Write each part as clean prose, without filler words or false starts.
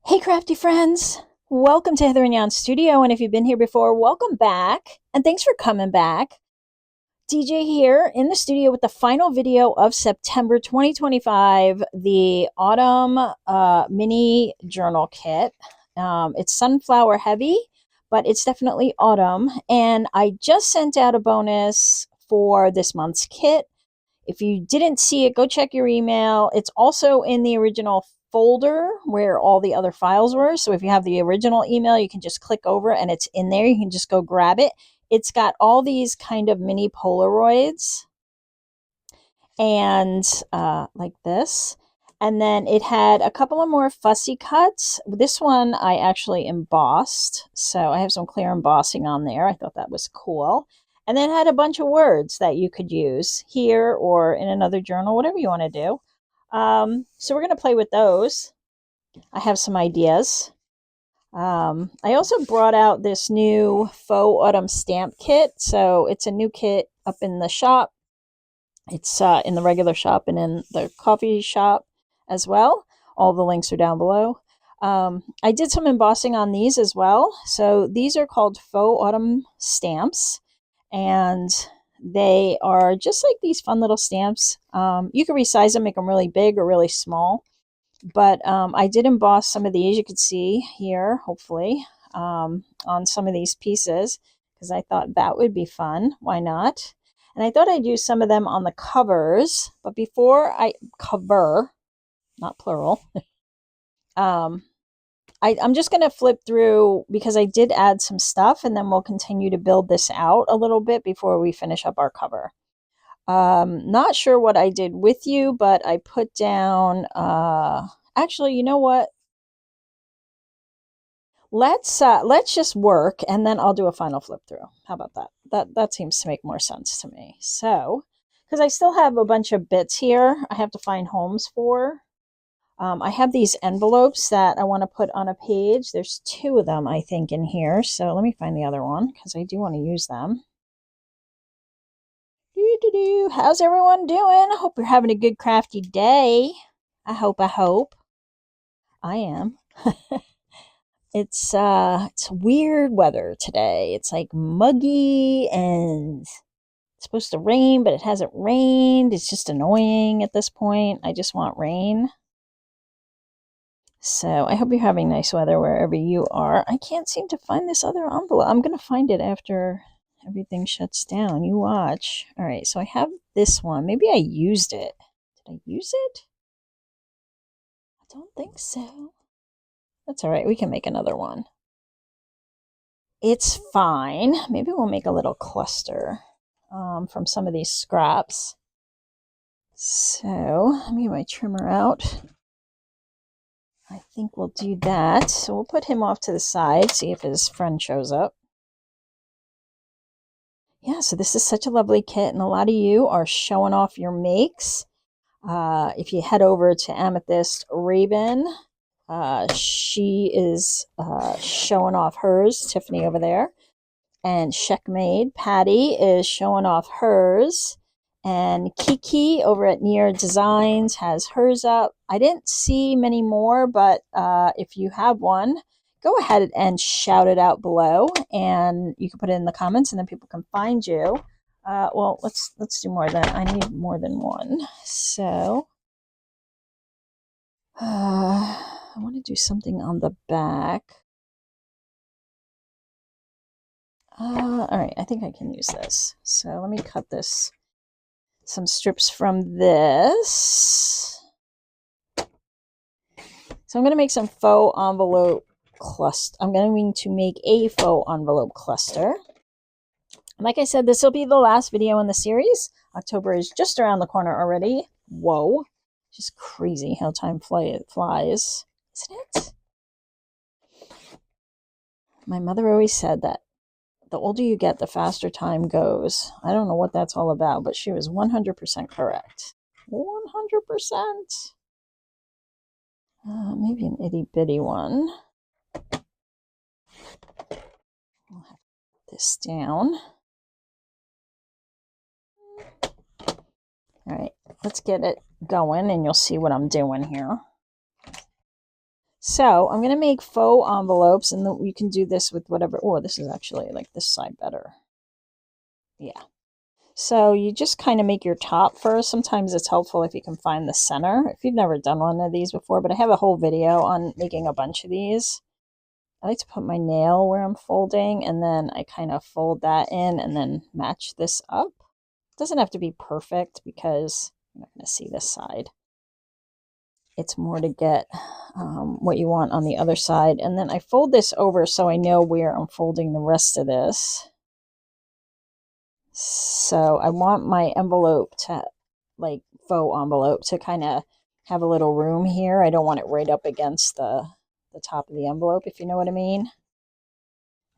Hey, crafty friends! Welcome to Hither and Yon Studio, and if you've been here before, welcome back, and thanks for coming back. DJ here in the studio with the final video of September 2025, the Autumn Mini Journal Kit. It's sunflower heavy, but it's definitely autumn, and I just sent out a bonus for this month's kit. If you didn't see it, go check your email. It's also in the original folder where all the other files were. So if you have the original email, you can just click over and it's in there. You can just go grab it. It's got all these kind of mini Polaroids and like this. And then it had a couple of more fussy cuts. This one I actually embossed. So I have some clear embossing on there. I thought that was cool. And then it had a bunch of words that you could use here or in another journal, whatever you want to do. So we're going to play with those. I have some ideas. I also brought out this new faux autumn stamp kit. So it's a new kit up in the shop. It's in the regular shop and in the coffee shop as well. All the links are down below. I did some embossing on these as well. So these are called faux autumn stamps. And they are just like these fun little stamps. You can resize them, make them really big or really small. But I did emboss some of these, you could see here, hopefully, on some of these pieces, because I thought that would be fun. Why not? And I thought I'd use some of them on the covers. But before I cover, not plural, I'm just going to flip through because I did add some stuff, and then we'll continue to build this out a little bit before we finish up our cover. Not sure what I did with you, but I put down, actually, you know what? Let's just work, and then I'll do a final flip through. How about that? That seems to make more sense to me. So, because I still have a bunch of bits here I have to find homes for. I have these envelopes that I want to put on a page. There's two of them, I think, in here. So let me find the other one because I do want to use them. How's everyone doing? I hope you're having a good crafty day. I hope. I am. It's weird weather today. It's like muggy and it's supposed to rain, but it hasn't rained. It's just annoying at this point. I just want rain. So I hope you're having nice weather wherever you are. I can't seem to find this other envelope. I'm going to find it after everything shuts down. You watch. All right, so I have this one. Maybe I used it. Did I use it? I don't think so. That's all right. We can make another one. It's fine. Maybe we'll make a little cluster from some of these scraps. So let me get my trimmer out. I think we'll do that. So we'll put him off to the side, see if his friend shows up. Yeah, so this is such a lovely kit, and a lot of you are showing off your makes. If you head over to Amethyst Raven, she is showing off hers, Tiffany over there. And Checkmate, Patty, is showing off hers. And Kiki over at Near Designs has hers up. I didn't see many more, but if you have one, go ahead and shout it out below, and you can put it in the comments, and then people can find you. Well, let's do more than I need more than one. So I want to do something on the back. All right, I think I can use this. So let me cut some strips from this. So I'm going to make some faux envelope cluster. I'm going to make a faux envelope cluster. Like I said, this will be the last video in the series. October is just around the corner already. Whoa. Just crazy how time flies, isn't it? My mother always said that the older you get, the faster time goes. I don't know what that's all about, but she was 100% correct. 100%. Maybe an itty bitty one. I'll have this down. All right, let's get it going and you'll see what I'm doing here. So I'm going to make faux envelopes, and you can do this with whatever. Oh, this is actually like this side better. Yeah. So you just kind of make your top first. Sometimes it's helpful if you can find the center. If you've never done one of these before, but I have a whole video on making a bunch of these. I like to put my nail where I'm folding, and then I kind of fold that in and then match this up. It doesn't have to be perfect because you're not going to see this side. It's more to get what you want on the other side. And then I fold this over so I know where I'm folding the rest of this. So I want my envelope to, like faux envelope, to kind of have a little room here. I don't want it right up against the top of the envelope, if you know what I mean.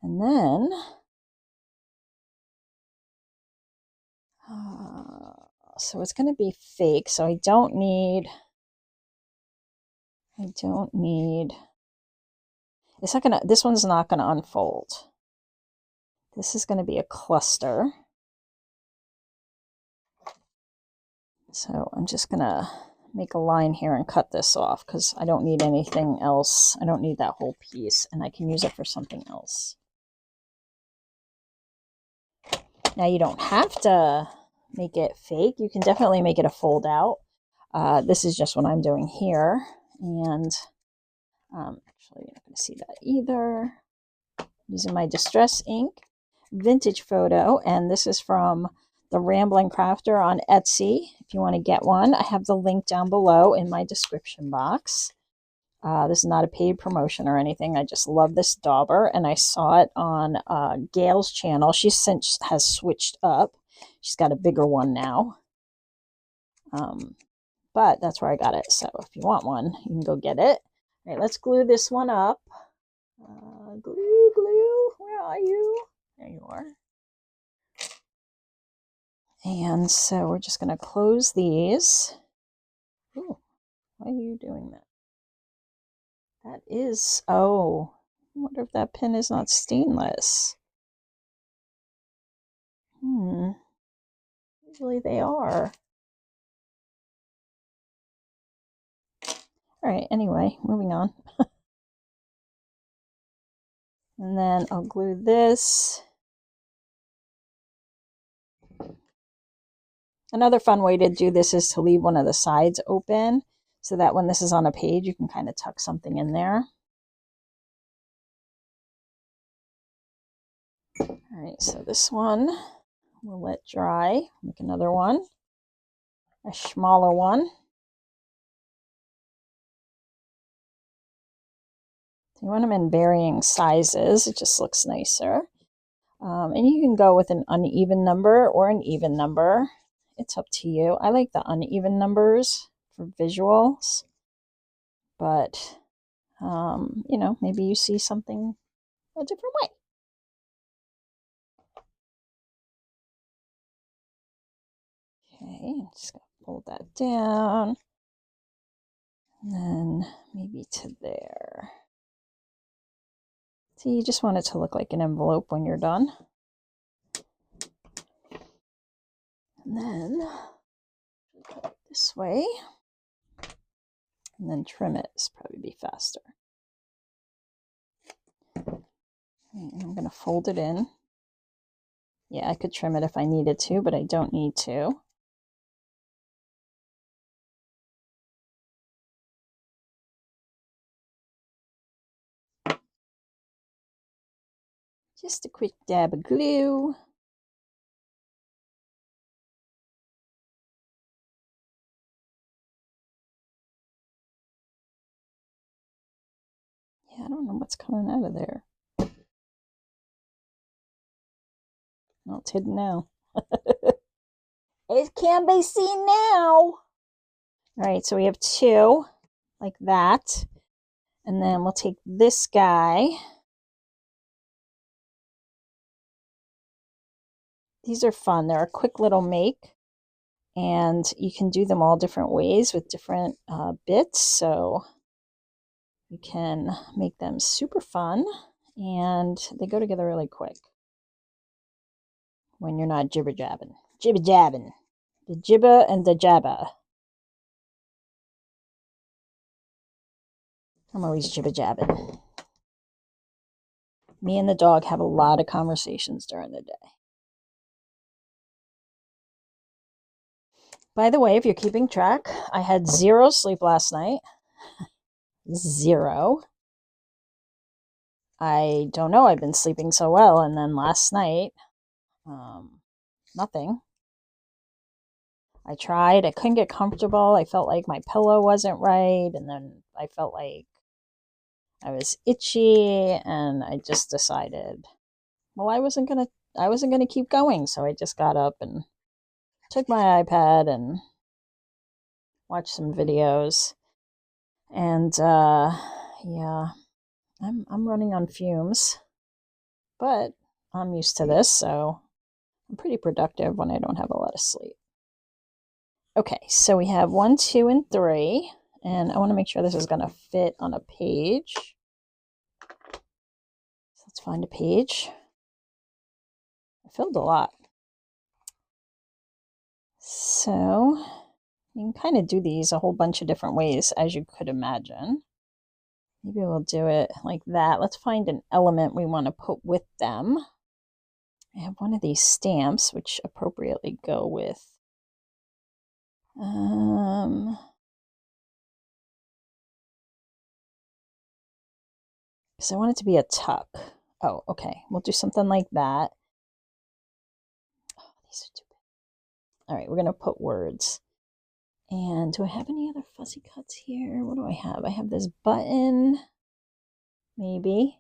And then so it's going to be fake, so I don't need it's not gonna, this one's not gonna unfold. This is going to be a cluster. So I'm just going to make a line here and cut this off because I don't need anything else. I don't need that whole piece, and I can use it for something else. Now you don't have to make it fake. You can definitely make it a fold out. This is just what I'm doing here. And actually, you're not going to see that either. Using my Distress ink vintage photo, and this is from the Rambling Crafter on Etsy. If you want to get one, I have the link down below in my description box. This is not a paid promotion or anything. I just love this dauber, and I saw it on Gail's channel. She since has switched up. She's got a bigger one now. But that's where I got it. So if you want one, you can go get it. All right, let's glue this one up. Glue, where are you? There you are. And so we're just going to close these. Ooh, why are you doing that? That is, oh, I wonder if that pin is not stainless. Usually they are. All right, anyway, moving on. And then I'll glue this. Another fun way to do this is to leave one of the sides open so that when this is on a page, you can kind of tuck something in there. All right, so this one we'll let dry. Make another one, a smaller one. You want them in varying sizes. It just looks nicer. And you can go with an uneven number or an even number. It's up to you. I like the uneven numbers for visuals. But, you know, maybe you see something a different way. Okay, I'm just going to fold that down. And then maybe to there. So you just want it to look like an envelope when you're done. And then this way. And then trim it. This probably be faster. And I'm going to fold it in. Yeah, I could trim it if I needed to, but I don't need to. Just a quick dab of glue. Yeah, I don't know what's coming out of there. Well, it's hidden now. It can be seen now. All right, so we have two like that. And then we'll take this guy. These are fun. They're a quick little make. And you can do them all different ways with different bits. So you can make them super fun. And they go together really quick when you're not jibber jabbing. Jibber jabbing. The jibber and the jabber. I'm always jibber-jabbing. Me and the dog have a lot of conversations during the day. By the way, if you're keeping track, I had 0 sleep last night. 0. I don't know. I've been sleeping so well, and then last night, nothing. I tried. I couldn't get comfortable. I felt like my pillow wasn't right, and then I felt like I was itchy, and I just decided, well, I wasn't gonna keep going. So I just got up and took my iPad and watched some videos, and yeah, I'm running on fumes, but I'm used to this, so I'm pretty productive when I don't have a lot of sleep. Okay, so we have 1, 2, and 3, and I want to make sure this is going to fit on a page. So let's find a page. I filled a lot. So you can kind of do these a whole bunch of different ways, as you could imagine. Maybe we'll do it like that. Let's find an element we want to put with them. I have one of these stamps, which appropriately go with because I want it to be a tuck. Oh, okay. We'll do something like that. Oh, these are too big. All right, we're going to put words. And do I have any other fussy cuts here? What do I have? I have this button. Maybe.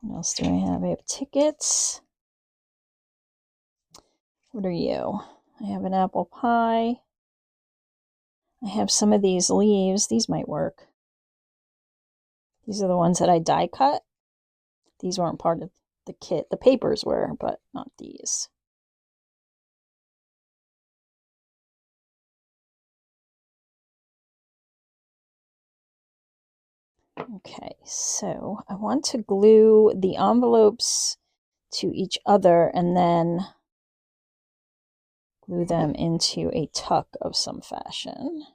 What else do I have? I have tickets. What are you? I have an apple pie. I have some of these leaves. These might work. These are the ones that I die cut. These weren't part of the kit. The papers were, but not these. Okay, so I want to glue the envelopes to each other and then glue them into a tuck of some fashion.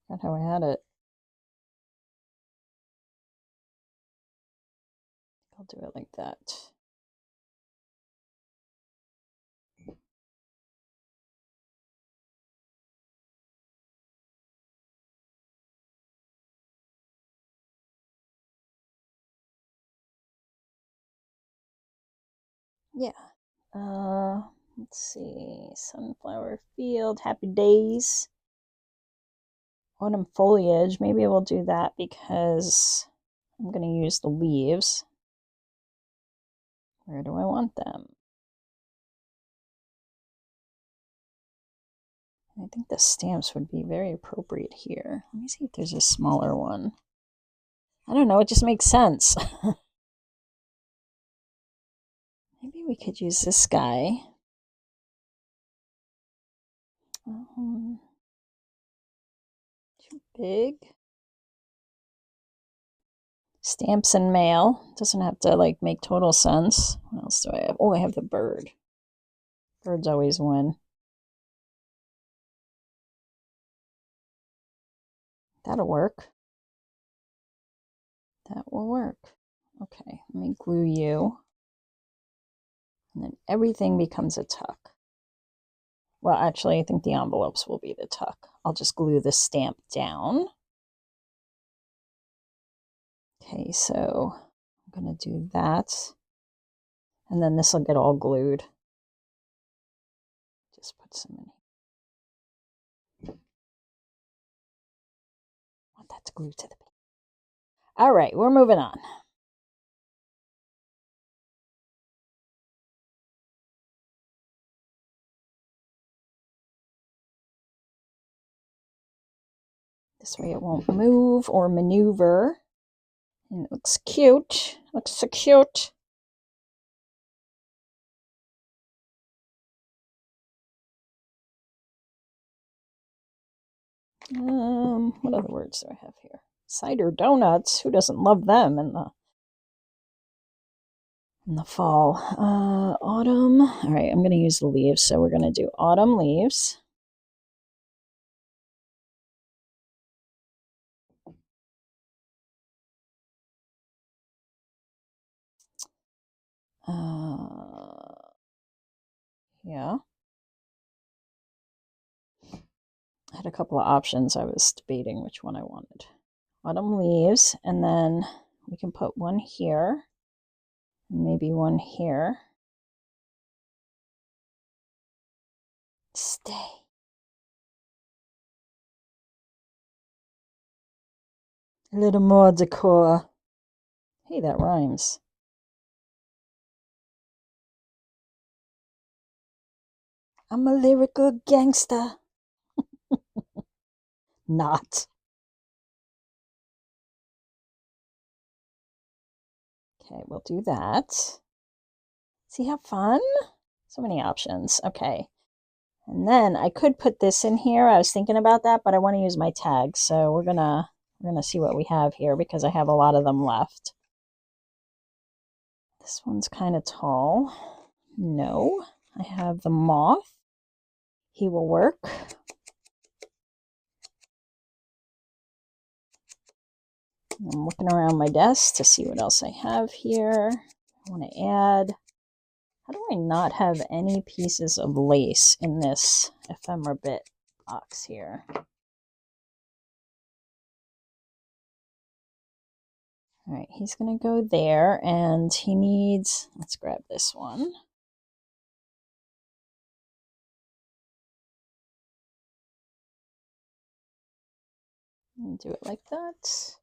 That's how I had it. I'll do it like that. Yeah. Let's see. Sunflower field, happy days. Autumn foliage. Maybe we'll do that because I'm going to use the leaves. Where do I want them? I think the stamps would be very appropriate here. Let me see if there's a smaller one. I don't know, it just makes sense. Maybe we could use this guy. Too big. Stamps and mail. Doesn't have to like make total sense. What else do I have? Oh, I have the bird. Birds always win. That'll work. That will work. Okay, let me glue you. And then everything becomes a tuck. Well, actually, I think the envelopes will be the tuck. I'll just glue the stamp down. Okay, so I'm going to do that. And then this will get all glued. Just put some in. I want that to glue to the paper. All right, we're moving on. This way it won't move or maneuver. And it looks cute. Looks so cute. What other words do I have here? Cider donuts. Who doesn't love them in the fall? Autumn. All right, I'm going to use the leaves, so we're going to do autumn leaves. Yeah. I had a couple of options. I was debating which one I wanted. Autumn leaves, and then we can put one here, and maybe one here. Stay. A little more decor. Hey, that rhymes. I'm a lyrical gangster. Not. Okay, we'll do that. See how fun? So many options. Okay. And then I could put this in here. I was thinking about that, but I want to use my tags. So we're gonna see what we have here because I have a lot of them left. This one's kind of tall. No. I have the moth. He will work. I'm looking around my desk to see what else I have here. I want to add. How do I not have any pieces of lace in this ephemera bit box here? All right, he's going to go there, and he needs, let's grab this one. And do it like that.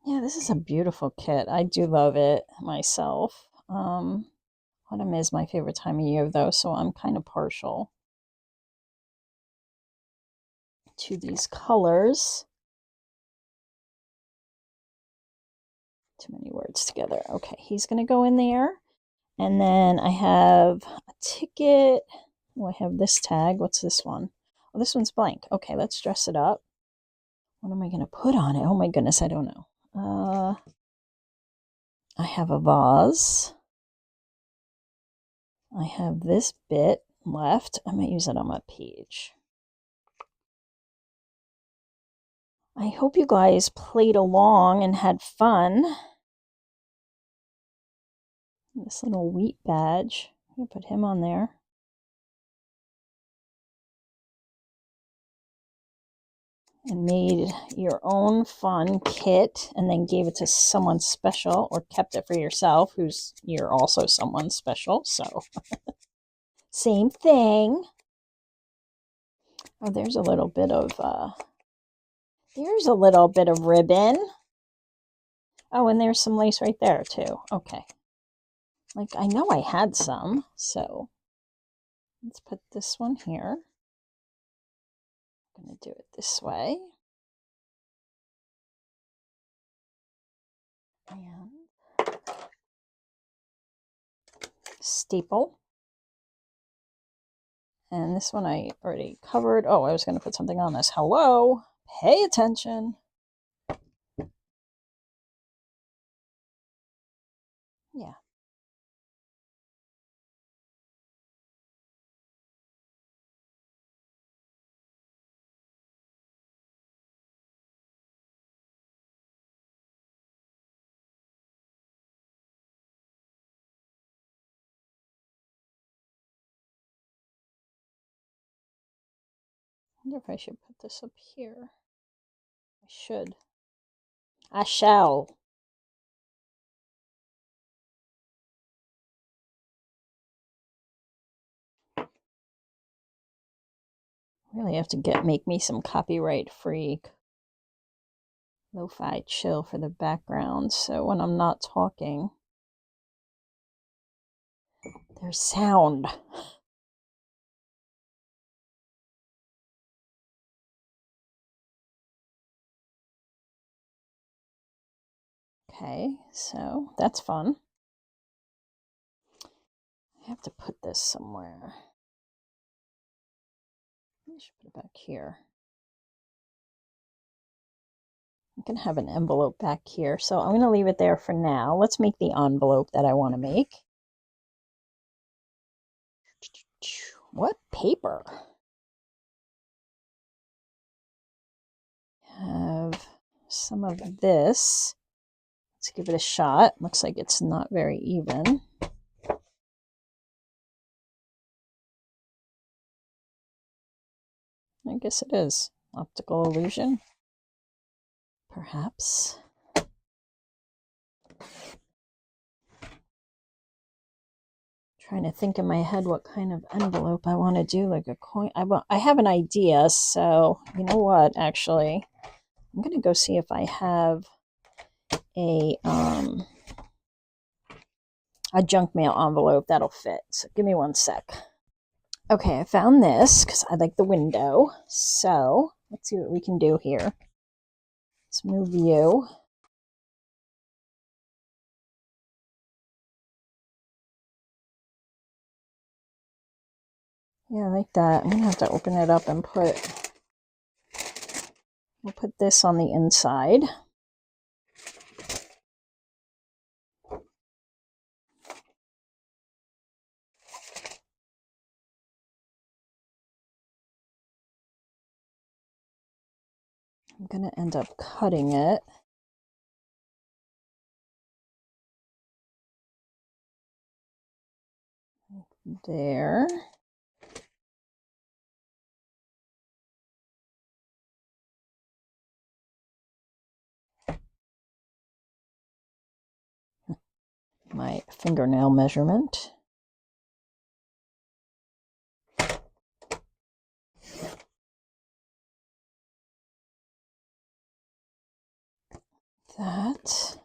Yeah, this is a beautiful kit. I do love it myself. Autumn is my favorite time of year, though, so I'm kind of partial to these colors. Too many words together. Okay, he's going to go in there. And then I have a ticket. Oh, I have this tag. What's this one? Oh, this one's blank. Okay, let's dress it up. What am I going to put on it? Oh my goodness, I don't know. I have a vase. I have this bit left. I might use it on my page. I hope you guys played along and had fun. This little wheat badge. I'm going to put him on there. And made your own fun kit and then gave it to someone special or kept it for yourself who's you're also someone special. So same thing. Oh, there's a little bit of ribbon. Oh, and there's some lace right there too. Okay. Like I know I had some, so let's put this one here. I'm gonna do it this way. And staple. And this one I already covered. Oh, I was going to put something on this. Hello, pay attention. Yeah. I wonder if I should put this up here. I should. I shall. Really have to make me some copyright free lo-fi chill for the background so when I'm not talking there's sound. Okay, so that's fun. I have to put this somewhere. I should put it back here. I can have an envelope back here, so I'm going to leave it there for now. Let's make the envelope that I want to make. What paper? Have some of this. Let's give it a shot. Looks like it's not very even. I guess it is. Optical illusion? Perhaps. Trying to think in my head what kind of envelope I want to do, like a coin. I have an idea, so you know what, actually, I'm going to go see if I have a junk mail envelope that'll fit. So give me one sec. Okay, I found this because I like the window. So let's see what we can do here. Let's move you. Yeah, I like that. I'm going to have to open it up and we'll put this on the inside. I'm going to end up cutting it. There. My fingernail measurement. That.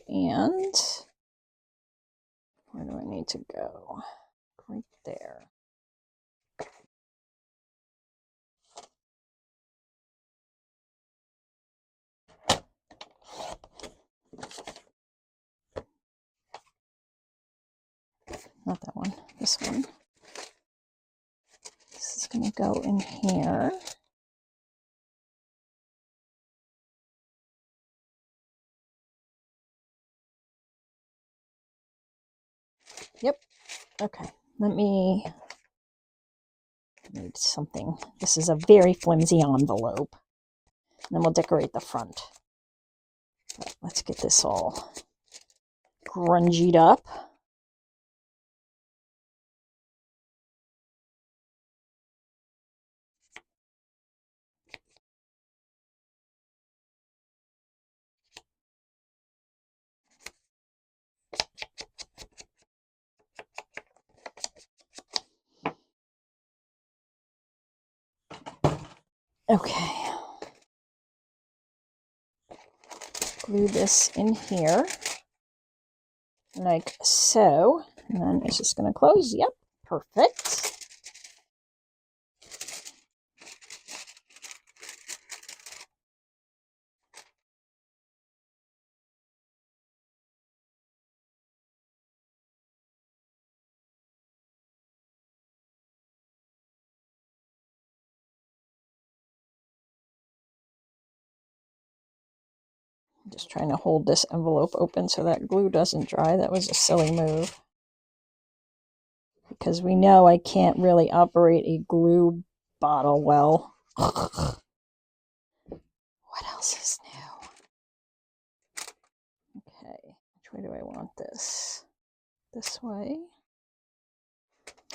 And where do I need to go? Right there. Not that one, this one. This is going to go in here. Yep. Okay. Let me need something. This is a very flimsy envelope. And then we'll decorate the front. But let's get this all grungied up. Okay. Glue this in here like so, and then it's just going to close. Yep, perfect. I'm just trying to hold this envelope open so that glue doesn't dry. That was a silly move, because we know I can't really operate a glue bottle well. What else is new? Okay, which way do I want this? This way.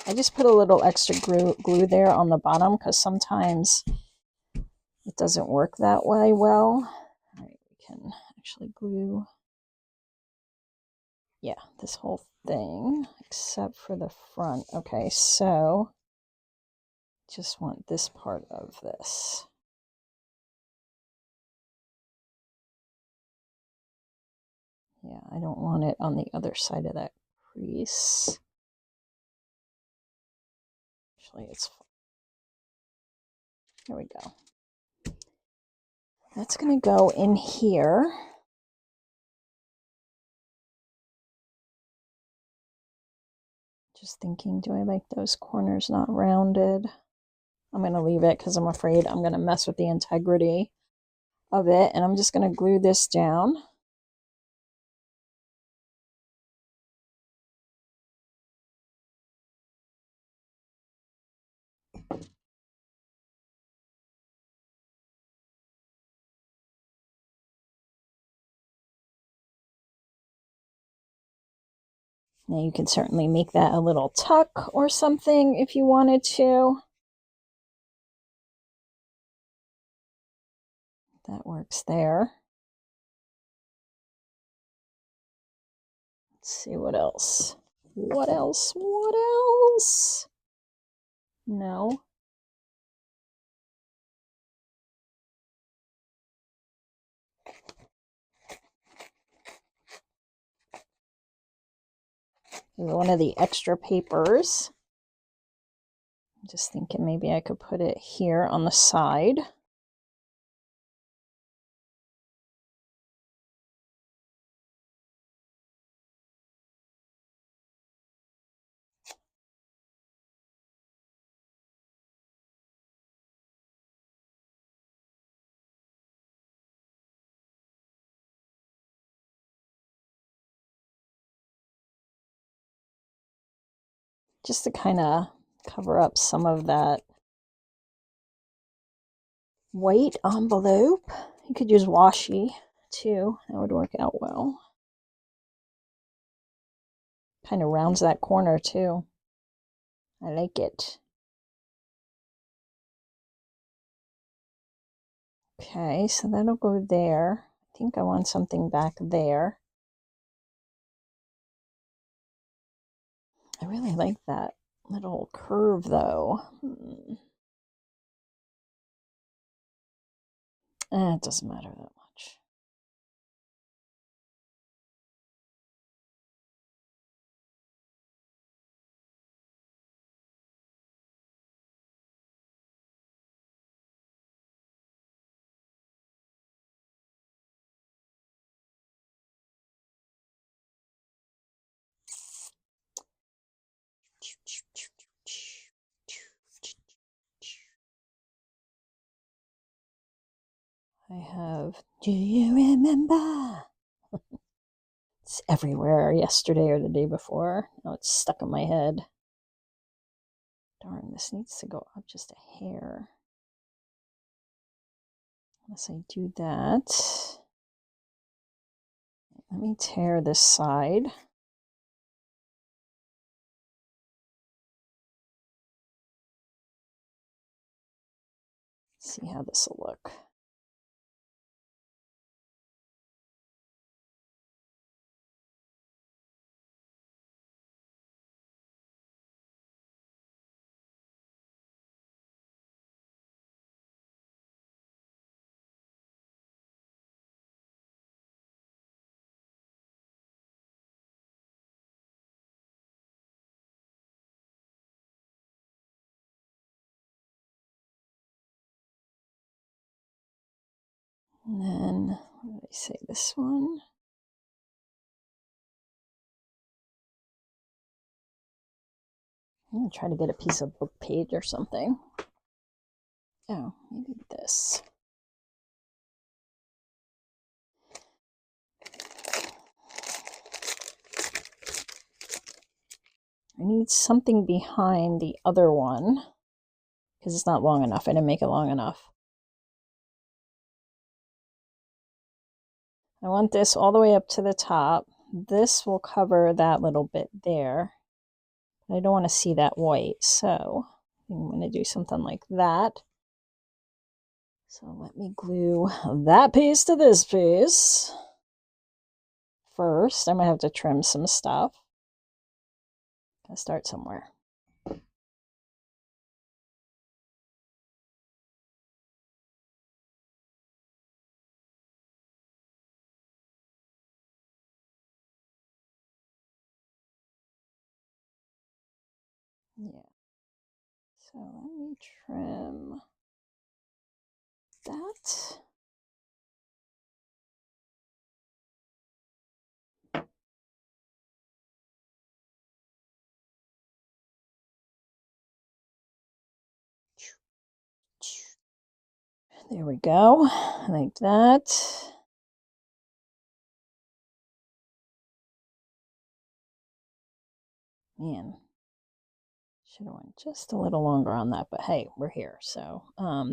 I just put a little extra glue there on the bottom because sometimes it doesn't work that way well. All right, we can actually glue, yeah, this whole thing except for the front. Okay, so just want this part of this. Yeah, I don't want it on the other side of that crease. Actually, it's, here we go. That's going to go in here. just thinking, do I like those corners not rounded? I'm going to leave it because I'm afraid I'm going to mess with the integrity of it. And I'm just going to glue this down. Now you can certainly make that a little tuck or something if you wanted to. That works there. Let's see what else. What else? What else? No. One of the extra papers. I'm just thinking maybe I could put it here on the side. Just to kind of cover up some of that white envelope. You could use washi too. That would work out well. Kind of rounds that corner too. I like it. Okay, so that'll go there. I think I want something back there. I really like that little curve though. It doesn't matter that much. I have, do you remember? It's everywhere yesterday or the day before. Now it's stuck in my head. Darn, this needs to go up just a hair. Unless I do that. Let me tear this side. See how this will look. And then, what did I say, this one? I'm going to try to get a piece of book page or something. Oh, maybe this. I need something behind the other one because it's not long enough. I didn't make it long enough. I want this all the way up to the top. This will cover that little bit there. I don't want to see that white, so I'm going to do something like that. So let me glue that piece to this piece. First, I'm going to have to trim some stuff. I'll start somewhere. Yeah. So let me trim that. There we go, like that. Man, should have went just a little longer on that, but hey, we're here. So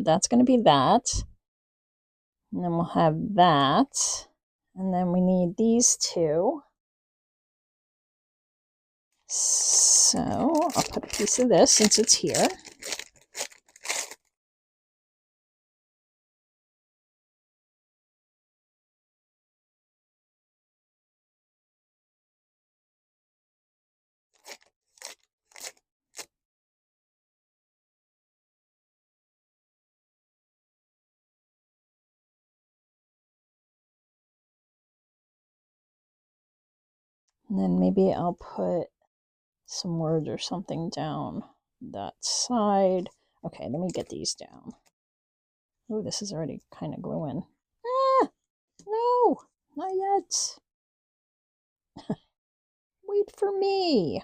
that's going to be that. And then we'll have that. And then we need these two. So I'll put a piece of this since it's here. And then maybe I'll put some words or something down that side. Okay, let me get these down. Oh, this is already kind of gluing. Ah, no, not yet. Wait for me.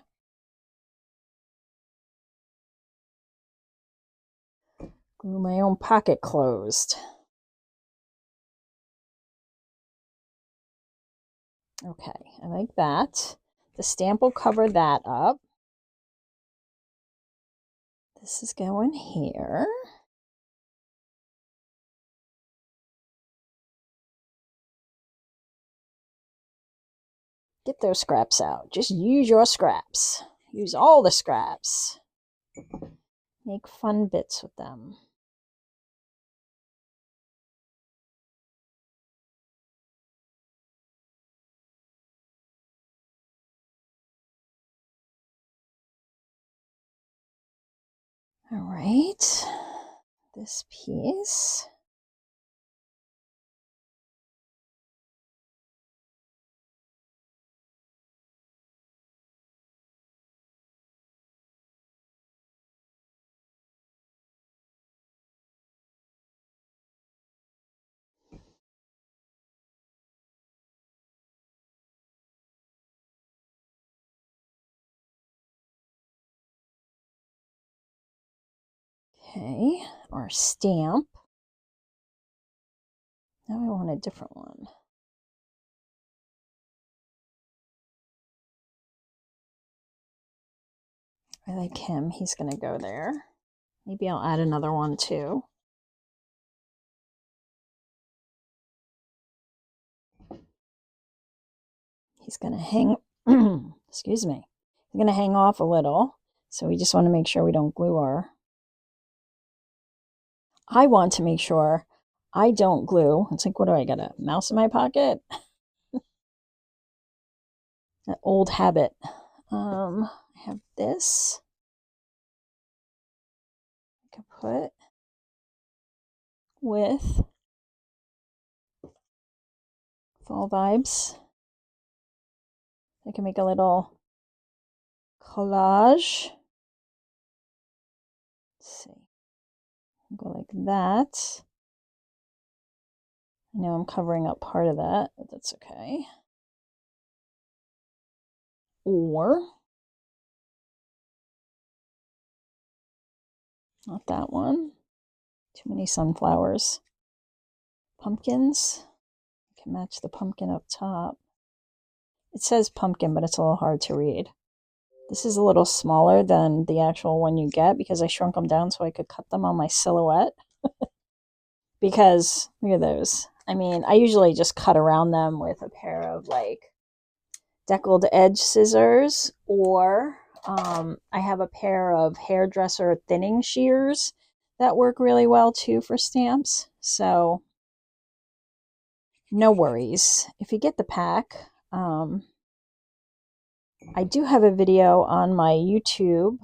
Glue my own pocket closed. Okay, I like that. The stamp will cover that up. This is going here. Get those scraps out. Just use your scraps. Use all the scraps. Make fun bits with them. All right, this piece. Okay, our stamp. Now I want a different one. I like him. He's going to go there. Maybe I'll add another one too. He's going to hang, excuse me. He's going to hang off a little. So we just want to make sure we don't glue our. I want to make sure I don't glue. It's like, what do I got, a mouse in my pocket? That old habit. I have this. I can put with fall vibes. I can make a little collage. Let's see. Go like that. I know I'm covering up part of that, but that's okay. Or, not that one. Too many sunflowers. Pumpkins. I can match the pumpkin up top. It says pumpkin, but it's a little hard to read. This is a little smaller than the actual one you get because I shrunk them down so I could cut them on my silhouette. Because, look at those. I mean, I usually just cut around them with a pair of like deckled edge scissors, or I have a pair of hairdresser thinning shears that work really well too for stamps. So no worries. If you get the pack, I do have a video on my YouTube,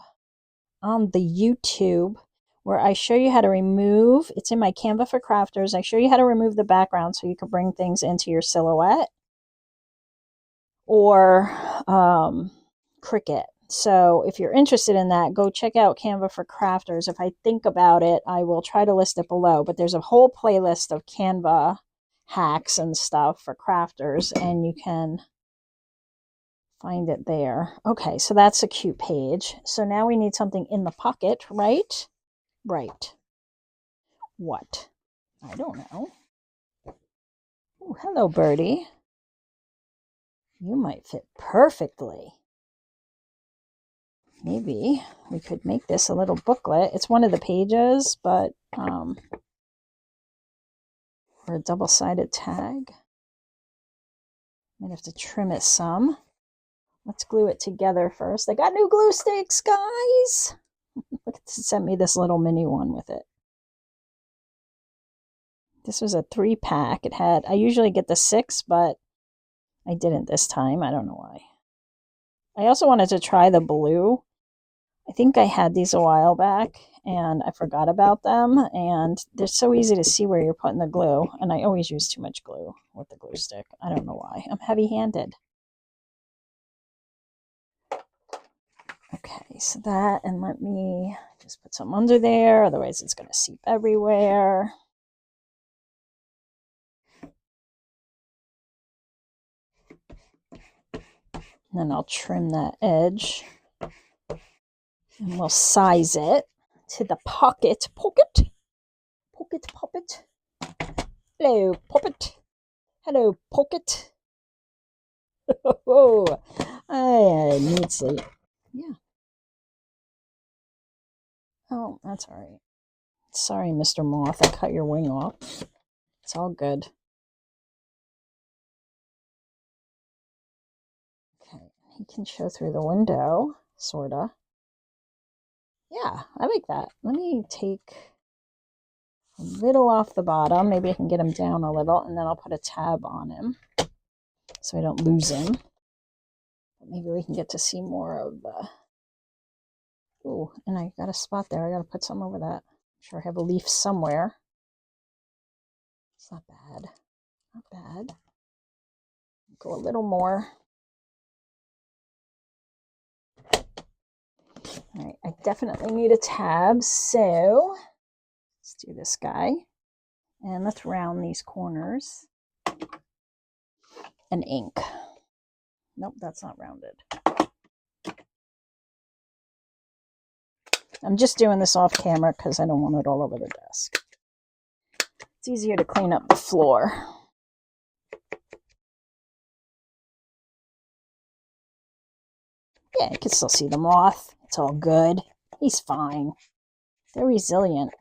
where I show you how to remove, it's in my Canva for Crafters, I show you how to remove the background so you can bring things into your silhouette, or Cricut. So if you're interested in that, go check out Canva for Crafters. If I think about it, I will try to list it below, but there's a whole playlist of Canva hacks and stuff for crafters, and you can find it there. Okay, so that's a cute page. So now we need something in the pocket, right? Right. What? I don't know. Oh, hello, birdie. You might fit perfectly. Maybe we could make this a little booklet. It's one of the pages, but for a double-sided tag. Might have to trim it some. Let's glue it together first. I got new glue sticks, guys. Look, it sent me this little mini one with it. This was a 3-pack. It had, I usually get the 6, but I didn't this time. I don't know why. I also wanted to try the blue. I think I had these a while back and I forgot about them, and they're so easy to see where you're putting the glue, and I always use too much glue with the glue stick. I don't know why. I'm heavy-handed. Okay, so that, and let me just put some under there, otherwise it's going to seep everywhere. And then I'll trim that edge. And we'll size it to the pocket. Pocket? Pocket poppet? Hello, poppet. Hello, pocket. Oh, I need sleep. Yeah. Oh, that's all right. Sorry, Mr. Moth. I cut your wing off. It's all good. Okay, he can show through the window, sorta. Yeah, I like that. Let me take a little off the bottom. Maybe I can get him down a little, and then I'll put a tab on him so I don't lose him. But maybe we can get to see more of the... Ooh, and I got a spot there. I got to put some over that. I'm sure I have a leaf somewhere. It's not bad. Not bad. Go a little more. All right, I definitely need a tab, so let's do this guy. And let's round these corners. And ink. Nope, that's not rounded. I'm just doing this off camera because I don't want it all over the desk. It's easier to clean up the floor. Yeah, you can still see the moth. It's all good. He's fine. They're resilient.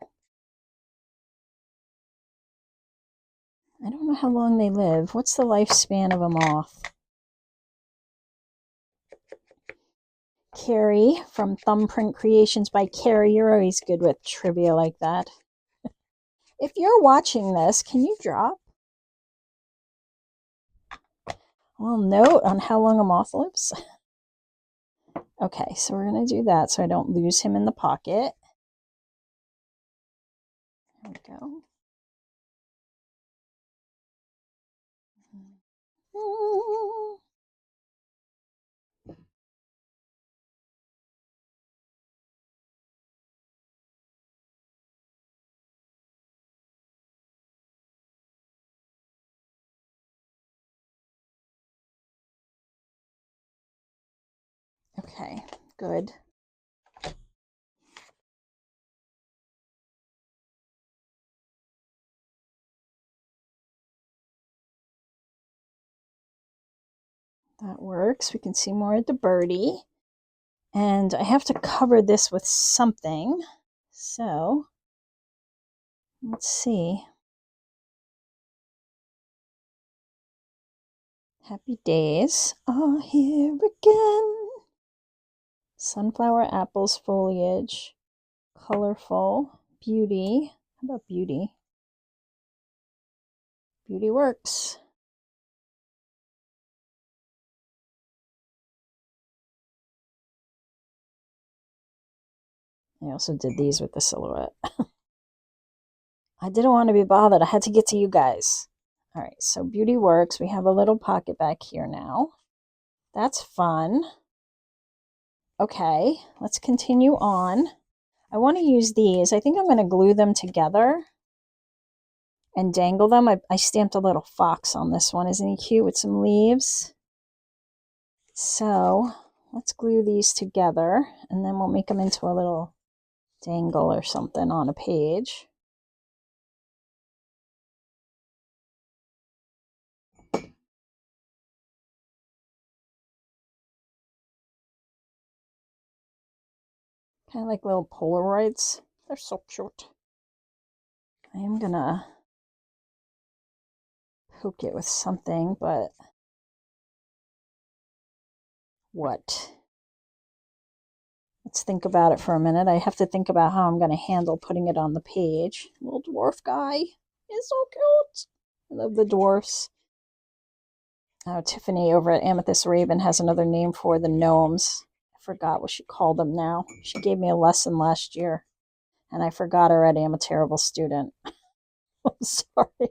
I don't know how long they live. What's the lifespan of a moth? Carrie from Thumbprint Creations by Carrie. You're always good with trivia like that. If you're watching this, can you drop a little note on how long a moth lives? Okay, so we're going to do that so I don't lose him in the pocket. There we go. Okay, good. That works. We can see more of the birdie. And I have to cover this with something. So, let's see. Happy days are here again. Sunflower apples foliage. Colorful. Beauty. How about beauty? Beauty works. I also did these with the silhouette. I didn't want to be bothered. I had to get to you guys. All right, so beauty works. We have a little pocket back here now. That's fun. Okay, let's continue on. I want to use these. I think I'm going to glue them together and dangle them. I stamped a little fox on this one. Isn't he cute with some leaves? So let's glue these together, and then we'll make them into a little dangle or something on a page. Kind of like little Polaroids. They're so cute. I am gonna poke it with something, but what? Let's think about it for a minute. I have to think about how I'm going to handle putting it on the page. Little dwarf guy. He's so cute. I love the dwarfs. Oh, Tiffany over at Amethyst Raven has another name for the gnomes. I forgot what she called them now. She gave me a lesson last year, and I forgot already. I'm a terrible student. I'm sorry.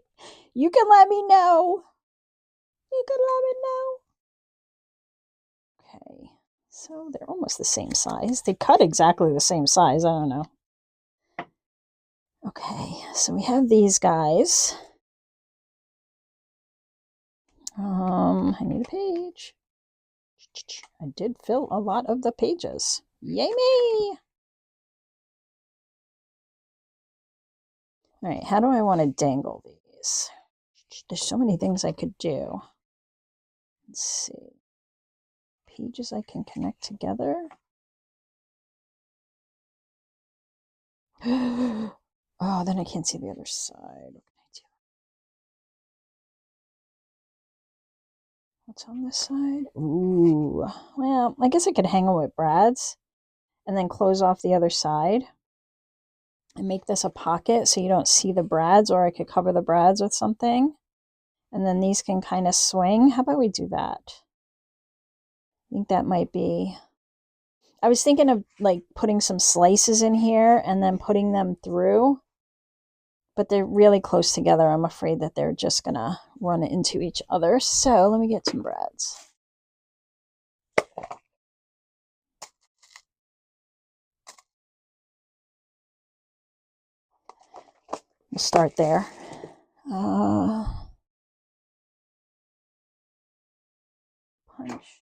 You can let me know. You can let me know. Okay. So they're almost the same size. They cut exactly the same size. I don't know. Okay, so we have these guys. I need a page. I did fill a lot of the pages. Yay me! All right, how do I want to dangle these? There's so many things I could do. Let's see. Pages I can connect together. Oh, then I can't see the other side. What can I do? What's on this side? Ooh. Well, I guess I could hang them with brads and then close off the other side and make this a pocket so you don't see the brads, or I could cover the brads with something. And then these can kind of swing. How about we do that? I think that might be... I was thinking of like putting some slices in here and then putting them through, but they're really close together. I'm afraid that they're just gonna run into each other. So let me get some brads. We'll start there. Punch.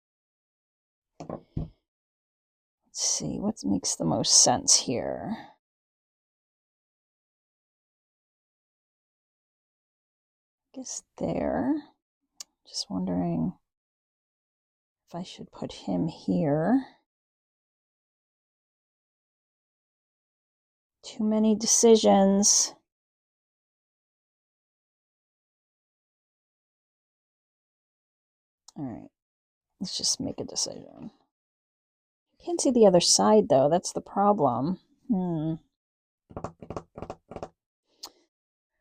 Let's see what makes the most sense here. I guess there. Just wondering if I should put him here. Too many decisions. All right, let's just make a decision. Can't see the other side though. That's the problem. All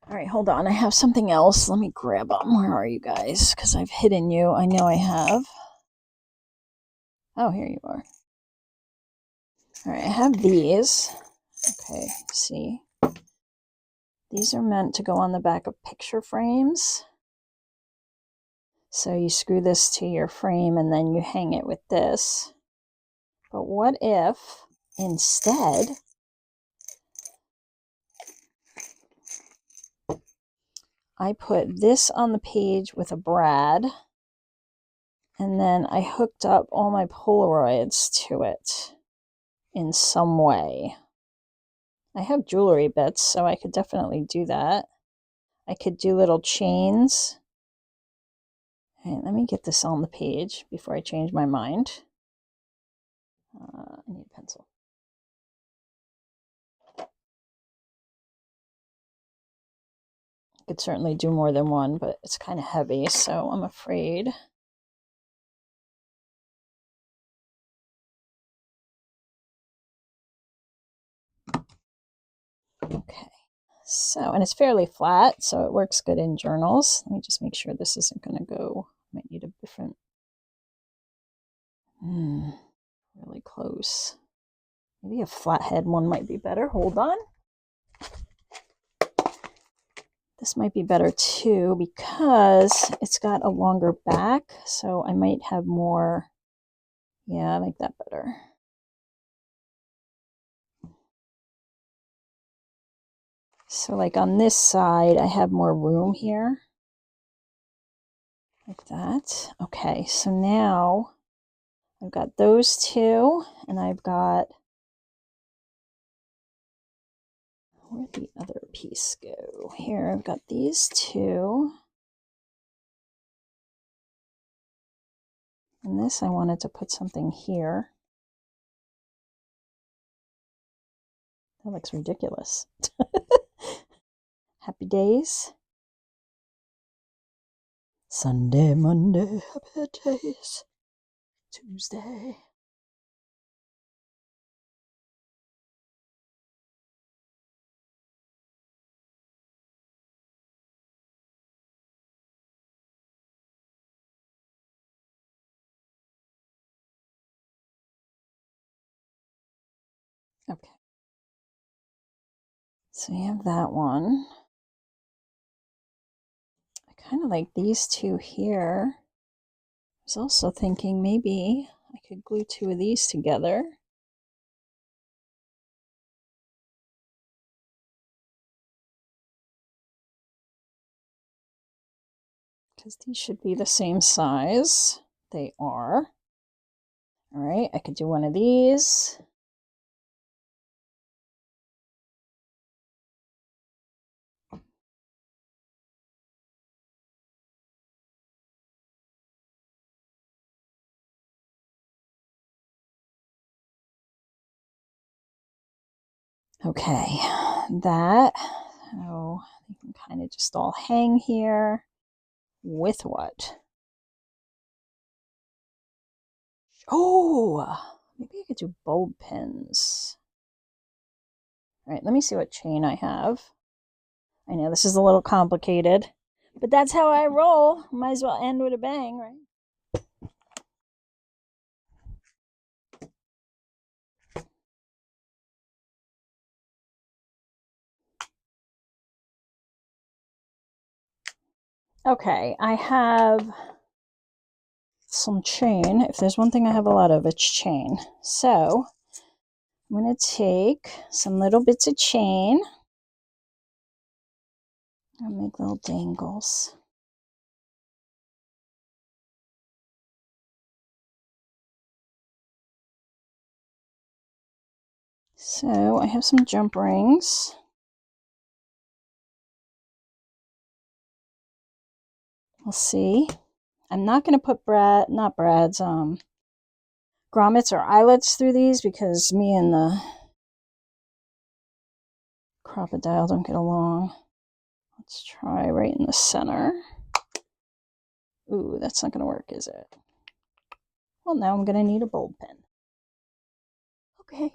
right, hold on. I have something else. Let me grab them. Where are you guys? Because I've hidden you. I know I have. Oh, here you are. All right, I have these. Okay, see. These are meant to go on the back of picture frames. So you screw this to your frame and then you hang it with this. But what if instead I put this on the page with a brad and then I hooked up all my Polaroids to it in some way? I have jewelry bits, so I could definitely do that. I could do little chains. All right, let me get this on the page before I change my mind. I need a pencil. I could certainly do more than one, but it's kind of heavy, so I'm afraid. Okay, so, and it's fairly flat, so it works good in journals. Let me just make sure this isn't going to go. I might need a different. Really close. Maybe a flathead one might be better. Hold on. This might be better too because it's got a longer back, so I might have more. Yeah, I like that better. So like on this side, I have more room here. Like that. Okay, so now I've got those two, and I've got... Where'd the other piece go? Here, I've got these two. And this, I wanted to put something here. That looks ridiculous. Happy days. Sunday, Monday, happy days. Tuesday. Okay. So you have that one. I kind of like these two here. I was also thinking maybe I could glue two of these together. Because these should be the same size. They are. All right, I could do one of these. Okay, that. Oh, they can kind of just all hang here. With what? Oh, maybe I could do bulb pins. All right, let me see what chain I have. I know this is a little complicated, but that's how I roll. Might as well end with a bang, right? Okay, I have some chain. If there's one thing I have a lot of, it's chain. So I'm going to take some little bits of chain and make little dangles. So I have some jump rings. We'll see. I'm not going to put grommets or eyelets through these because me and the crocodile don't get along. Let's try right in the center. Ooh, that's not going to work, is it? Well, now I'm going to need a bulb pen. Okay.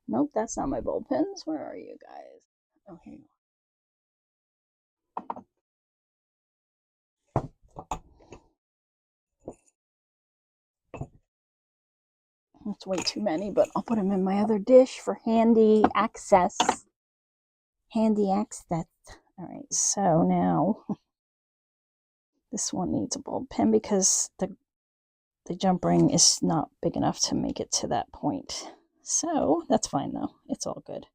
Nope, that's not my bulb pens. Where are you guys? Oh, here you are. That's way too many, but I'll put them in my other dish for handy access. Handy access. All right, so now this one needs a bulb pen because the jump ring is not big enough to make it to that point. So that's fine though. It's all good.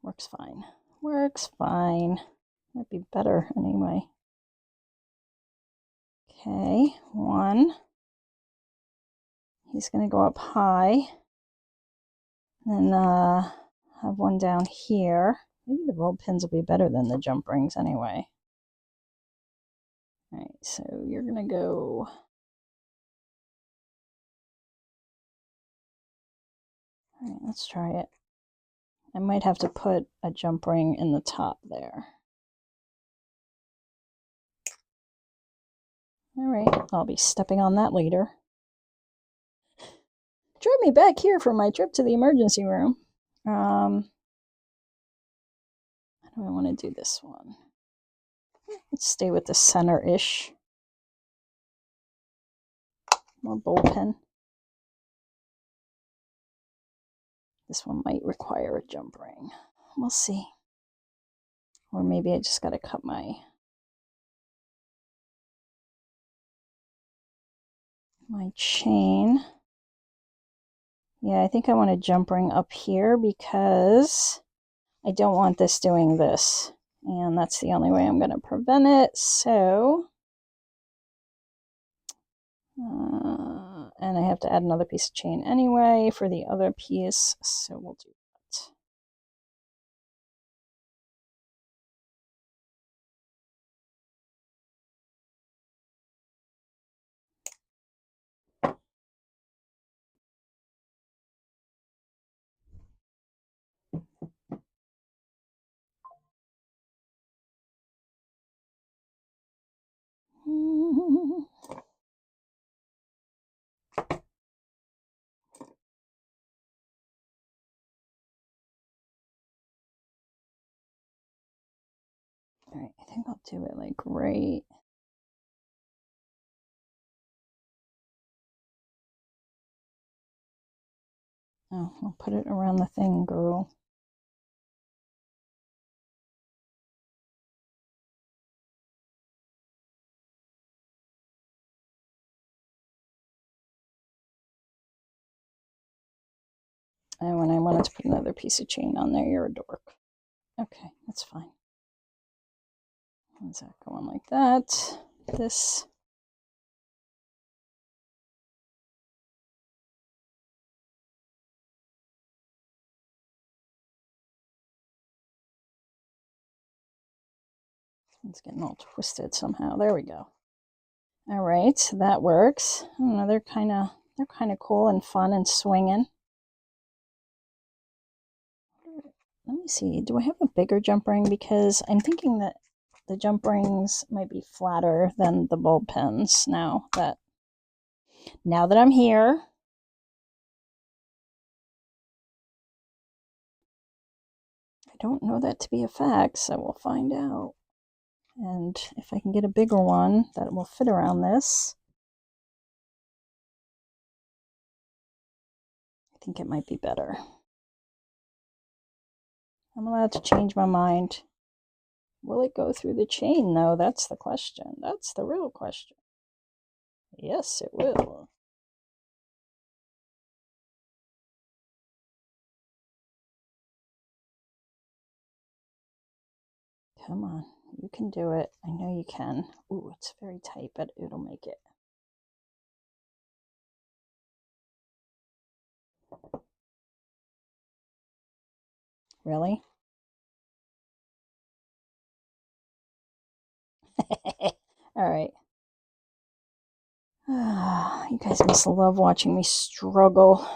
Works fine. Works fine. Might be better anyway. Okay, one. He's going to go up high. And have one down here. Maybe the bulb pins will be better than the jump rings anyway. All right, so you're going to go... All right, let's try it. I might have to put a jump ring in the top there. All right, I'll be stepping on that later. Drove me back here for my trip to the emergency room. How do I want to do this one? Let's stay with the center-ish. More bulb pen. This one might require a jump ring. We'll see. Or maybe I just got to cut my chain. Yeah, I think I want a jump ring up here because I don't want this doing this. And that's the only way I'm going to prevent it. So, and I have to add another piece of chain anyway for the other piece. So we'll do that. think I'll do it like right. Oh, I'll put it around the thing, girl. And when I wanted to put another piece of chain on there, you're a dork. Okay, that's fine. How's that going like that? This. It's getting all twisted somehow. There we go. All right, so that works. I don't know, they're kind of cool and fun and swinging. Let me see. Do I have a bigger jump ring? Because I'm thinking that the jump rings might be flatter than the bulb pins now that I'm here. I don't know that to be a fact, so we'll find out. And if I can get a bigger one that will fit around this, I think it might be better. I'm allowed to change my mind. Will it go through the chain, though? That's the question. That's the real question. Yes, it will. Come on, you can do it. I know you can. Ooh, it's very tight, but it'll make it. Really? All right. You guys must love watching me struggle.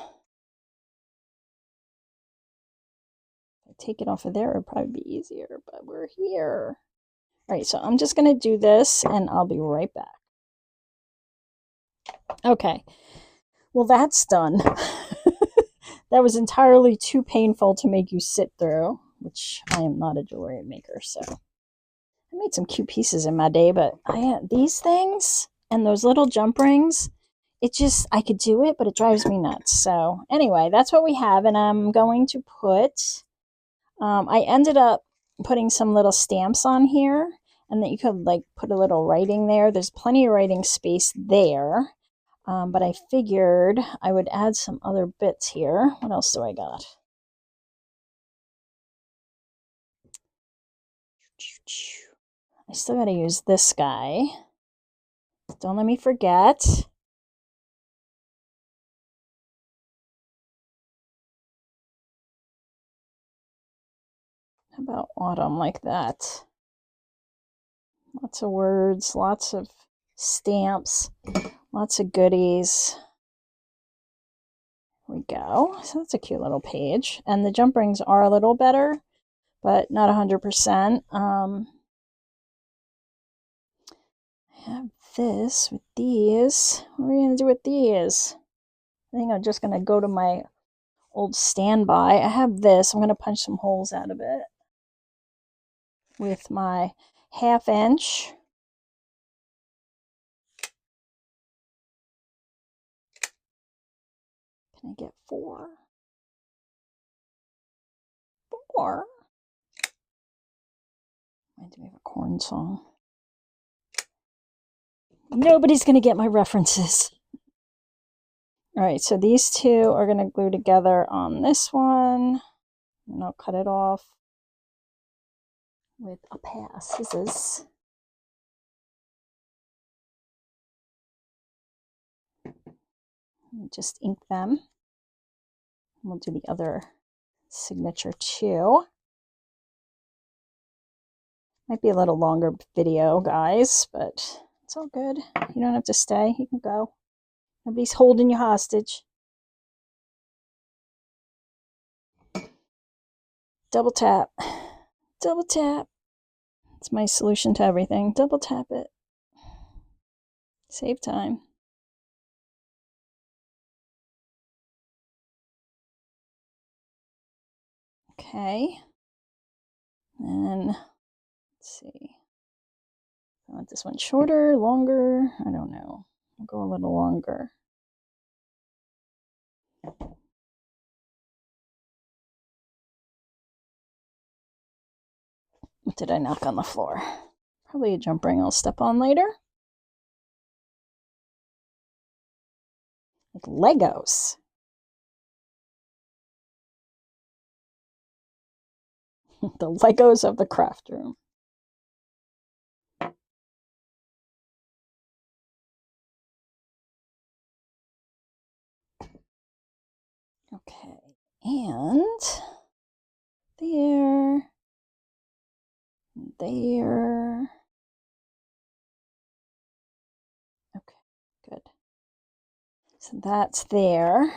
If I take it off of there, it'd probably be easier, but we're here. All right, so I'm just going to do this, and I'll be right back. Okay. Well, that's done. That was entirely too painful to make you sit through, which I am not a jewelry maker, so I made some cute pieces in my day, but these things and those little jump rings, I could do it, but it drives me nuts. So anyway, that's what we have, and I'm going to put, I ended up putting some little stamps on here, and that you could like put a little writing there. There's plenty of writing space there. But I figured I would add some other bits here. What else do I got? I still got to use this guy. Don't let me forget. How about autumn like that? Lots of words, lots of stamps, lots of goodies. Here we go. So that's a cute little page. And the jump rings are a little better, but not 100%. I have this with these. What are we going to do with these? I think I'm just going to go to my old standby. I have this. I'm going to punch some holes out of it with my 1/2 inch. Can I get 4? 4? Reminds me of a corn song. Nobody's going to get my references. All right, so these two are going to glue together on this one. And I'll cut it off with a pair of scissors. Just ink them. We'll do the other signature too. Might be a little longer video, guys, but it's all good. You don't have to stay. You can go. Nobody's holding you hostage. Double tap. Double tap. It's my solution to everything. Double tap it. Save time. Okay. And let's see. I want this one shorter, longer? I don't know. I'll go a little longer. What did I knock on the floor? Probably a jump ring I'll step on later. Like Legos. The Legos of the craft room. Okay, and there, there. Okay, good. So that's there.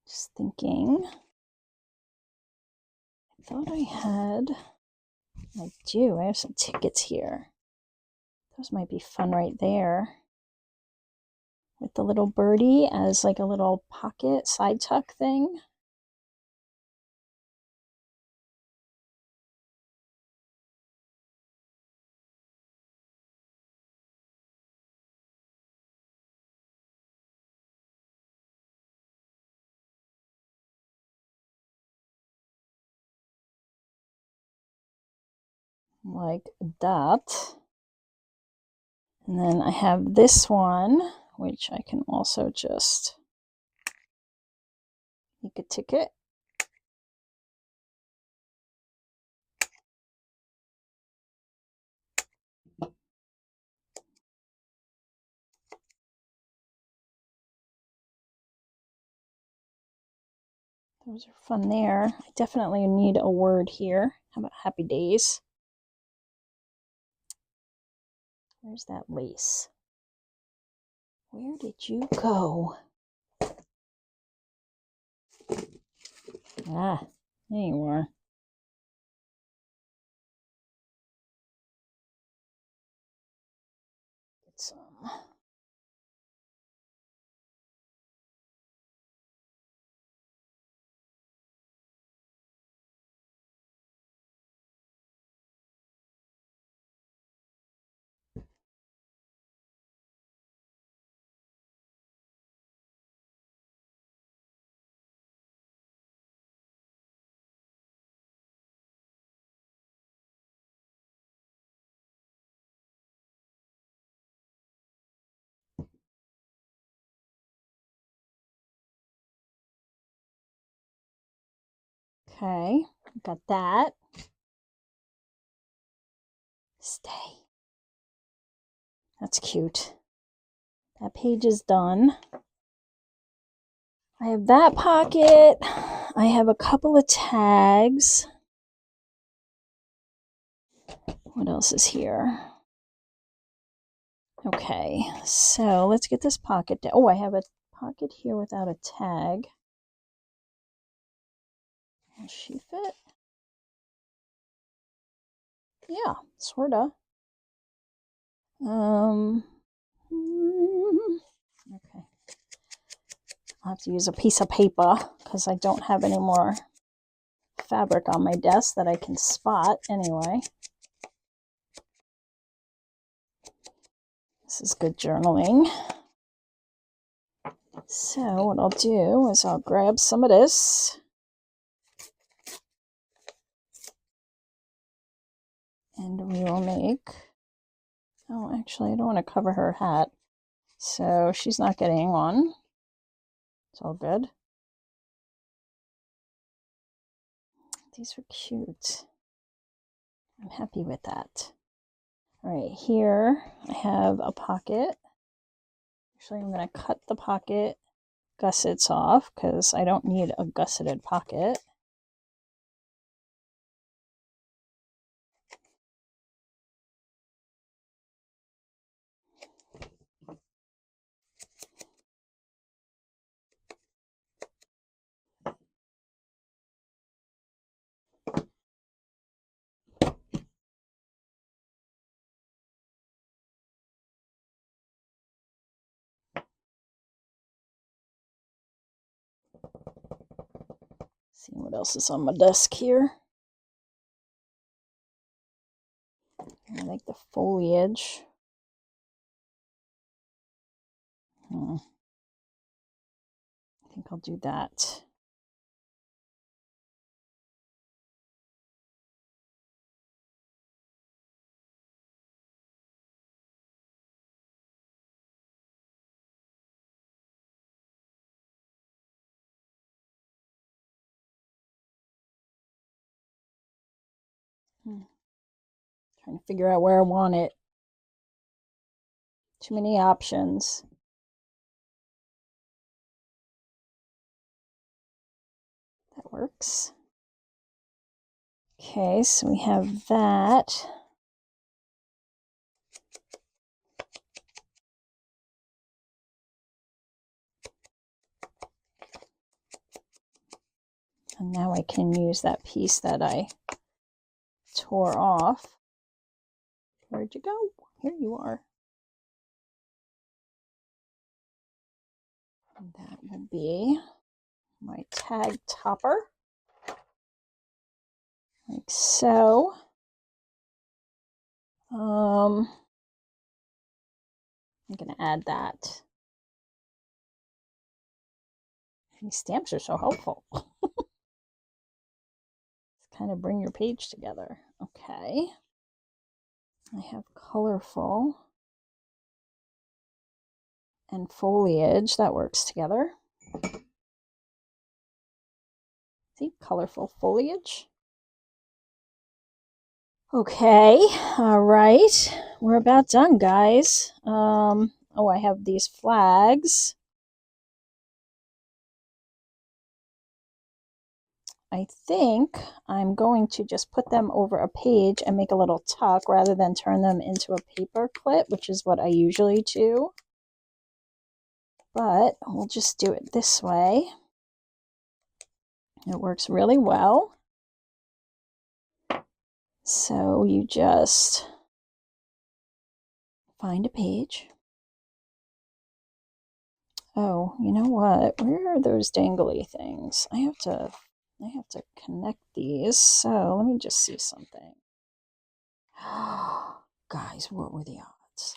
Just thinking. I thought I had. I do. I have some tickets here. Those might be fun right there. With the little birdie as like a little pocket side tuck thing. Like that. And then I have this one, which I can also just make a ticket. Those are fun there. I definitely need a word here. How about happy days? Where's that lace? Where did you go? Ah, there you are. Get some. Okay, got that. Stay. That's cute. That page is done. I have that pocket. I have a couple of tags. What else is here? Okay, so let's get this pocket down. Oh, I have a pocket here without a tag. Will she fit? Yeah, sorta. Okay. I'll have to use a piece of paper because I don't have any more fabric on my desk that I can spot anyway. This is good journaling. So what I'll do is I'll grab some of this and we will make, oh, actually I don't want to cover her hat, so she's not getting one. It's all good. These are cute. I'm happy with that. All right, here I have a pocket. Actually, I'm going to cut the pocket gussets off because I don't need a gusseted pocket. See what else is on my desk here. I like the foliage. I think I'll do that. Trying to figure out where I want it. Too many options. That works. Okay, so we have that. And now I can use that piece that I tore off. Where'd you go? Here you are. And that will be my tag topper. Like so. I'm going to add that. These stamps are so helpful. Kind of bring your page together. Okay. I have colorful and foliage. That works together. See, colorful foliage. Okay, all right. We're about done, guys. Oh, I have these flags. I think I'm going to just put them over a page and make a little tuck rather than turn them into a paper clip, which is what I usually do. But we'll just do it this way. It works really well. So you just find a page. Oh, you know what? Where are those dangly things? I have to connect these. So let me just see something. Guys, what were the odds?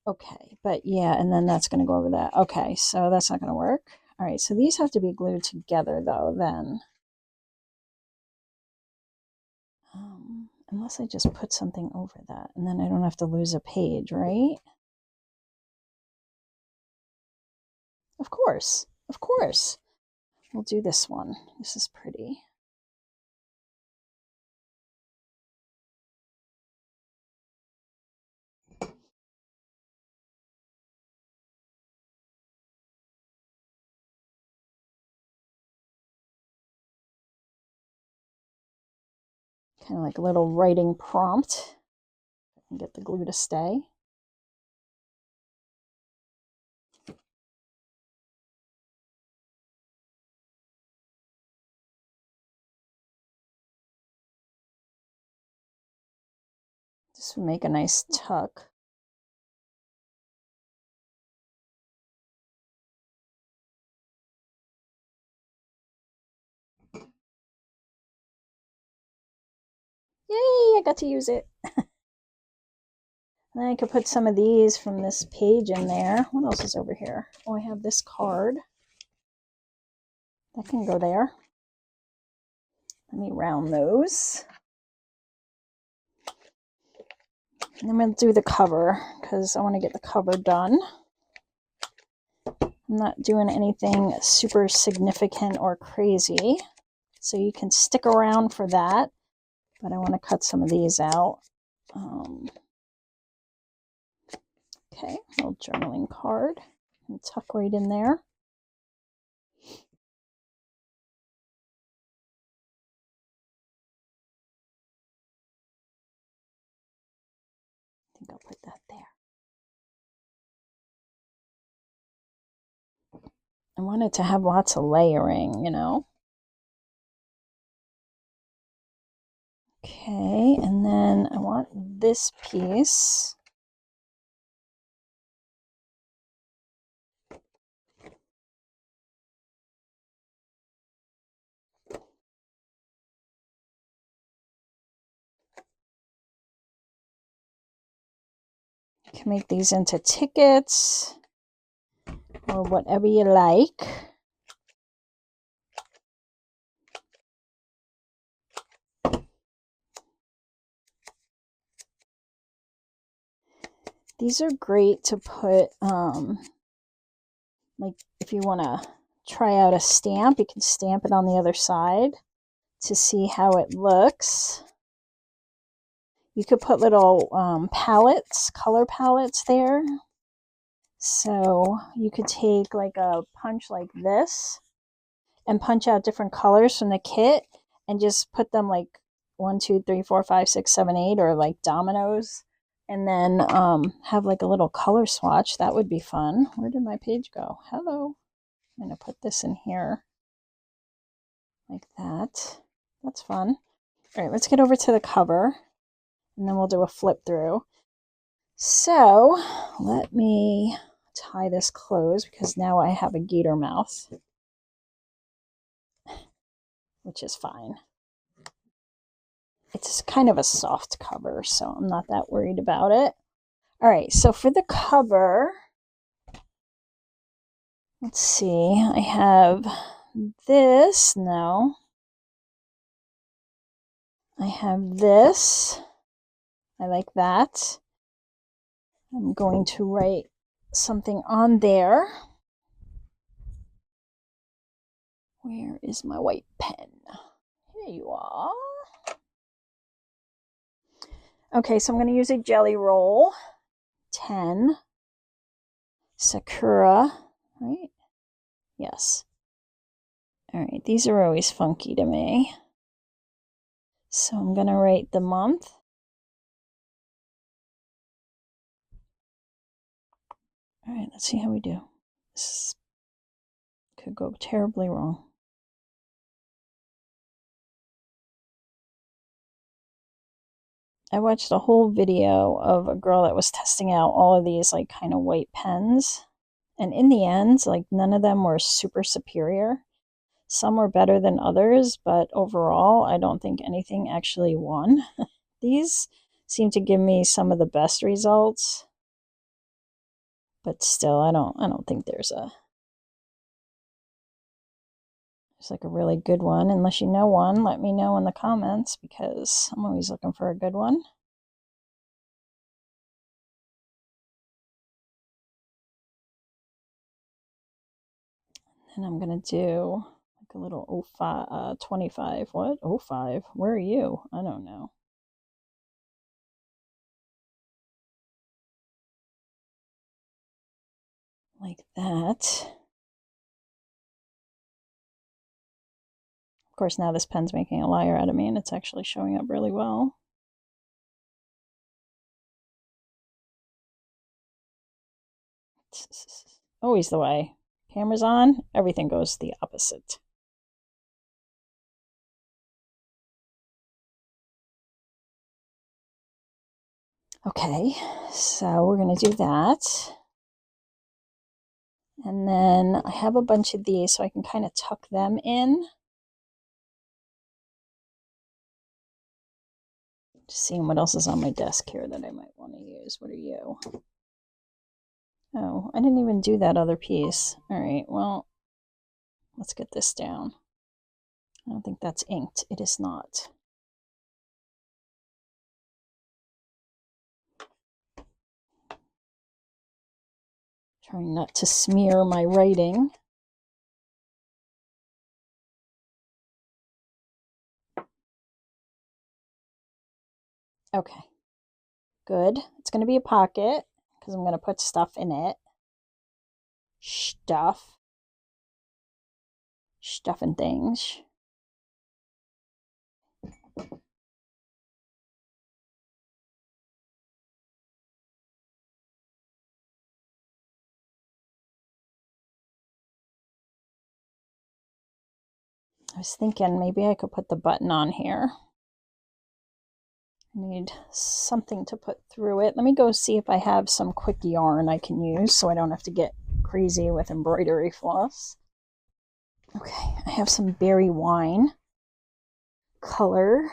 Okay, but yeah, and then that's going to go over that. Okay, so that's not going to work. All right, so these have to be glued together though then. Unless I just put something over that, and then I don't have to lose a page, right? Of course, of course. We'll do this one. This is pretty. Kind of like a little writing prompt. And get the glue to stay. This would make a nice tuck. Yay, I got to use it. Then I could put some of these from this page in there. What else is over here? Oh, I have this card. That can go there. Let me round those. And I'm going to do the cover because I want to get the cover done. I'm not doing anything super significant or crazy. So you can stick around for that. But I want to cut some of these out. Okay, little journaling card. And tuck right in there. I think I'll put that there. I want it to have lots of layering, you know. Okay, and then I want this piece. You can make these into tickets or whatever you like. These are great to put, like if you want to try out a stamp, you can stamp it on the other side to see how it looks. You could put little palettes, color palettes there. So you could take like a punch like this and punch out different colors from the kit and just put them like 1, 2, 3, 4, 5, 6, 7, 8, or like dominoes, and then have like a little color swatch. That would be fun. Where did my page go? Hello. I'm going to put this in here like that. That's fun. All right, let's get over to the cover and then we'll do a flip through. So let me tie this closed because now I have a gator mouth, which is fine. It's kind of a soft cover, so I'm not that worried about it. All right, so for the cover, let's see, I have this. No, I have this. I like that. I'm going to write something on there. Where is my white pen? Here you are. Okay, so I'm going to use a jelly roll. 10. Sakura, right? Yes. All right, these are always funky to me. So I'm going to write the month. All right, let's see how we do. This could go terribly wrong. I watched a whole video of a girl that was testing out all of these like kind of white pens. And in the end, like none of them were super superior. Some were better than others, but overall, I don't think anything actually won. These seem to give me some of the best results. But still, I don't think there's like a really good one. Unless you know one, let me know in the comments because I'm always looking for a good one. And I'm going to do like a little 05, 25. What? 05? Where are you? I don't know. Like that. Of course, now this pen's making a liar out of me and it's actually showing up really well. Always the way. Camera's on, everything goes the opposite. Okay, so we're going to do that. And then I have a bunch of these so I can kind of tuck them in. Just seeing what else is on my desk here that I might want to use. What are you? Oh, I didn't even do that other piece. All right, well, let's get this down. I don't think that's inked. It is not. Trying not to smear my writing. Okay, good. It's going to be a pocket because I'm going to put stuff in it. Stuff and things. I was thinking maybe I could put the button on here. I need something to put through it. Let me go see if I have some quick yarn I can use so I don't have to get crazy with embroidery floss. Okay, I have some berry wine color.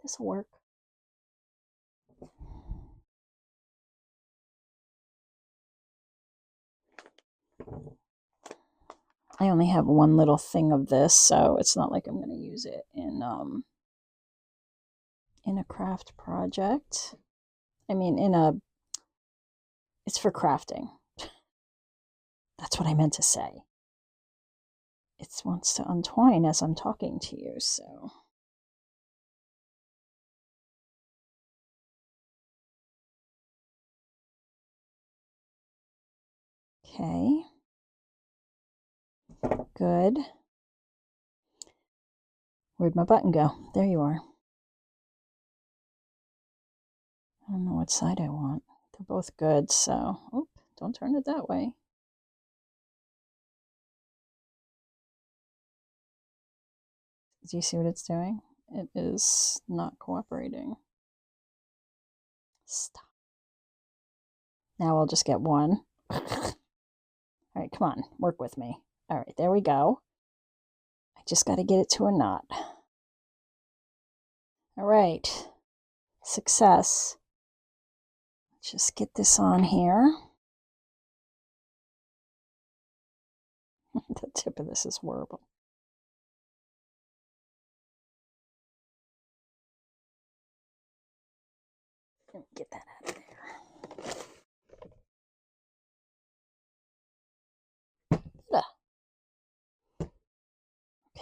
This will work. I only have one little thing of this, so it's not like I'm going to use it in a craft project. I mean, it's for crafting. That's what I meant to say. It wants to untwine as I'm talking to you, so. Okay. Good. Where'd my button go? There you are. I don't know what side I want. They're both good, so. Oh, don't turn it that way. Do you see what it's doing? It is not cooperating. Stop. Now I'll just get one. All right, come on, work with me. All right, there we go. I just got to get it to a knot. All right, success. Just get this on here. The tip of this is horrible. Get that out of there.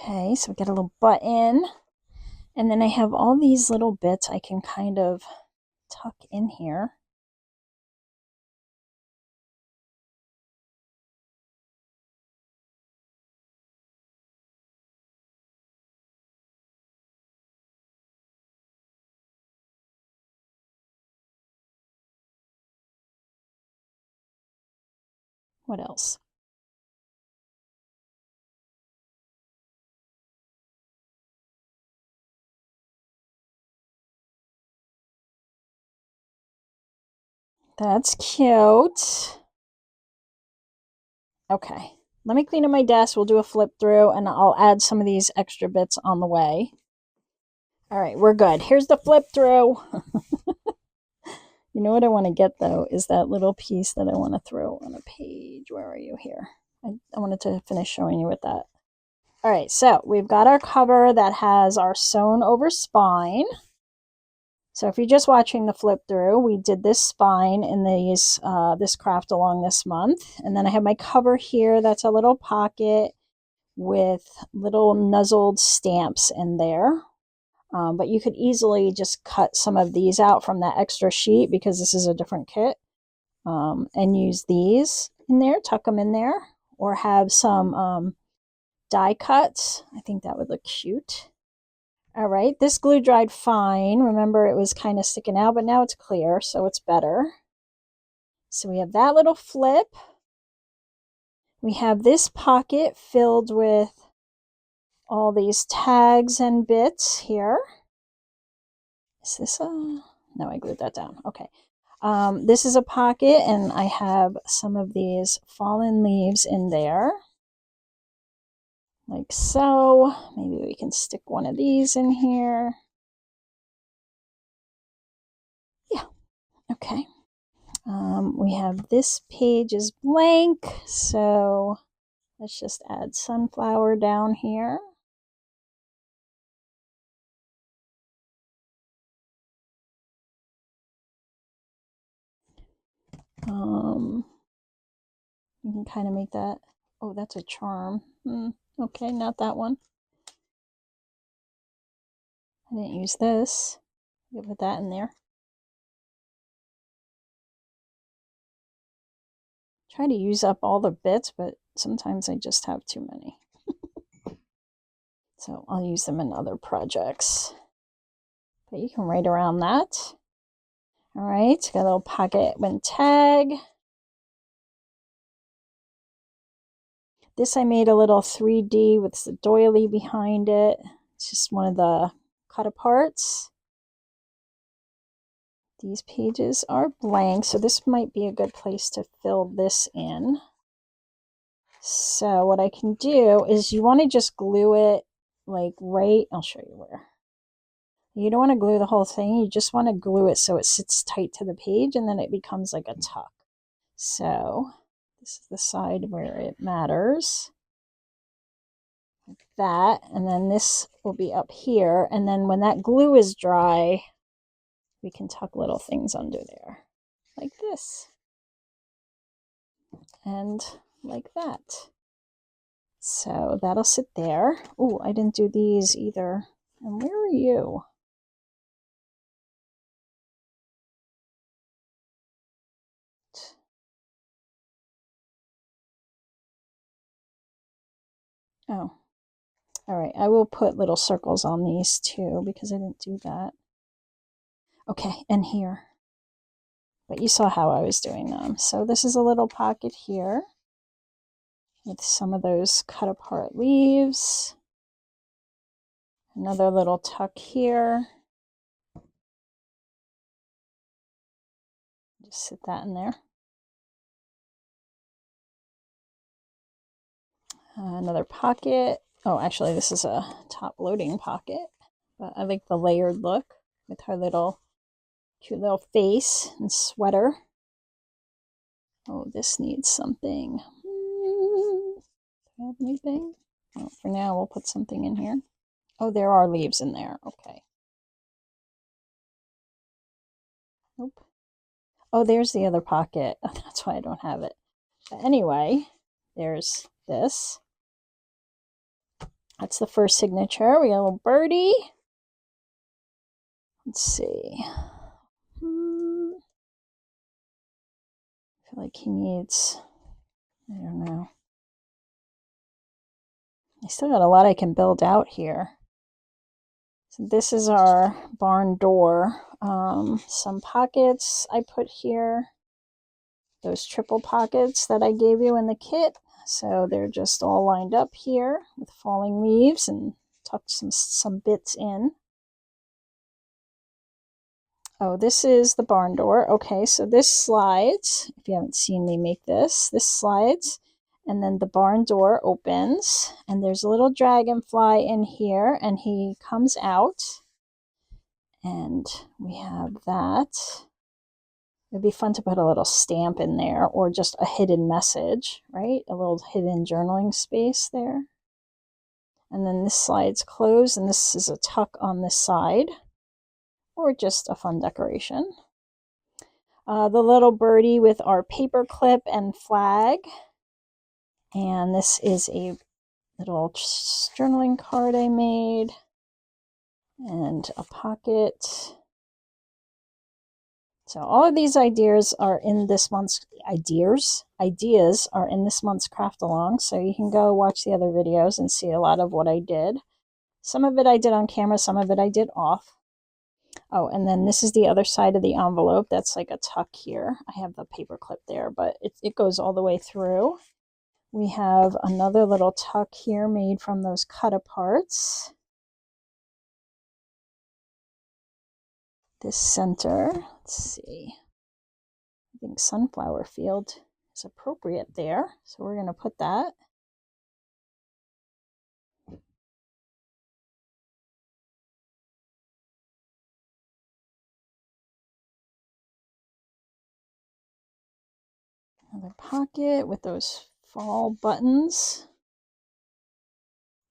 Okay, so we got a little button. And then I have all these little bits I can kind of tuck in here. What else? That's cute. Okay, let me clean up my desk. We'll do a flip through and I'll add some of these extra bits on the way. All right, we're good. Here's the flip through. You know what I want to get though is that little piece that I want to throw on a page. Where are you here? I wanted to finish showing you with that. All right, so we've got our cover that has our sewn over spine. So if you're just watching the flip through, we did this spine in this craft along this month. And then I have my cover here. That's a little pocket with little nuzzled stamps in there. But you could easily just cut some of these out from that extra sheet because this is a different kit, and use these in there, tuck them in there, or have some die cuts. I think that would look cute. All right, this glue dried fine. Remember, it was kind of sticking out, but now it's clear, so it's better. So we have that little flip. We have this pocket filled with all these tags and bits here. Is this a... No, I glued that down. Okay. This is a pocket, and I have some of these fallen leaves in there. Like so. Maybe we can stick one of these in here. Yeah. Okay. We have this page is blank, so let's just add sunflower down here. You can kind of make that. Oh, that's a charm. Okay, not that one. I didn't use this. You put that in there. Try to use up all the bits, but sometimes I just have too many. So I'll use them in other projects. But you can write around that. All right, got a little pocket and tag. This I made a little 3D with the doily behind it. It's just one of the cut aparts. These pages are blank, so this might be a good place to fill this in. So what I can do is you want to just glue it like right, I'll show you where. You don't want to glue the whole thing, you just want to glue it so it sits tight to the page and then it becomes like a tuck. So this is the side where it matters. that. And then this will be up here. And then when that glue is dry, we can tuck little things under there like this and like that. So that'll sit there. Oh, I didn't do these either. And where are you? Oh, all right. I will put little circles on these too because I didn't do that. Okay, and here. But you saw how I was doing them. So this is a little pocket here with some of those cut apart leaves. Another little tuck here. Just sit that in there. Another pocket. Oh, actually, this is a top loading pocket. But I like the layered look with her little cute little face and sweater. Oh, this needs something. Do I have anything? Oh, for now, we'll put something in here. Oh, there are leaves in there. Okay. Nope. Oh, there's the other pocket. Oh, that's why I don't have it. But anyway, there's this. That's the first signature. We got a little birdie. Let's see. I feel like he needs, I don't know. I still got a lot I can build out here. So this is our barn door. Some pockets I put here. Those triple pockets that I gave you in the kit. So they're just all lined up here with falling leaves and tucked some bits in. Oh, this is the barn door. Okay, so this slides. If you haven't seen me make this slides. And then the barn door opens. And there's a little dragonfly in here. And he comes out. And we have that. It'd be fun to put a little stamp in there or just a hidden message, right? A little hidden journaling space there. And then this slide's closed, and this is a tuck on this side, or just a fun decoration. The little birdie with our paper clip and flag. And this is a little journaling card I made. And a pocket. So all of these ideas are in this month's ideas are in this month's craft along. So you can go watch the other videos and see a lot of what I did. Some of it I did on camera, some of it I did off. Oh, and then this is the other side of the envelope. That's like a tuck here. I have the paper clip there, but it goes all the way through. We have another little tuck here made from those cut aparts. This center, let's see. I think sunflower field is appropriate there. So we're going to put that. Another pocket with those fall buttons.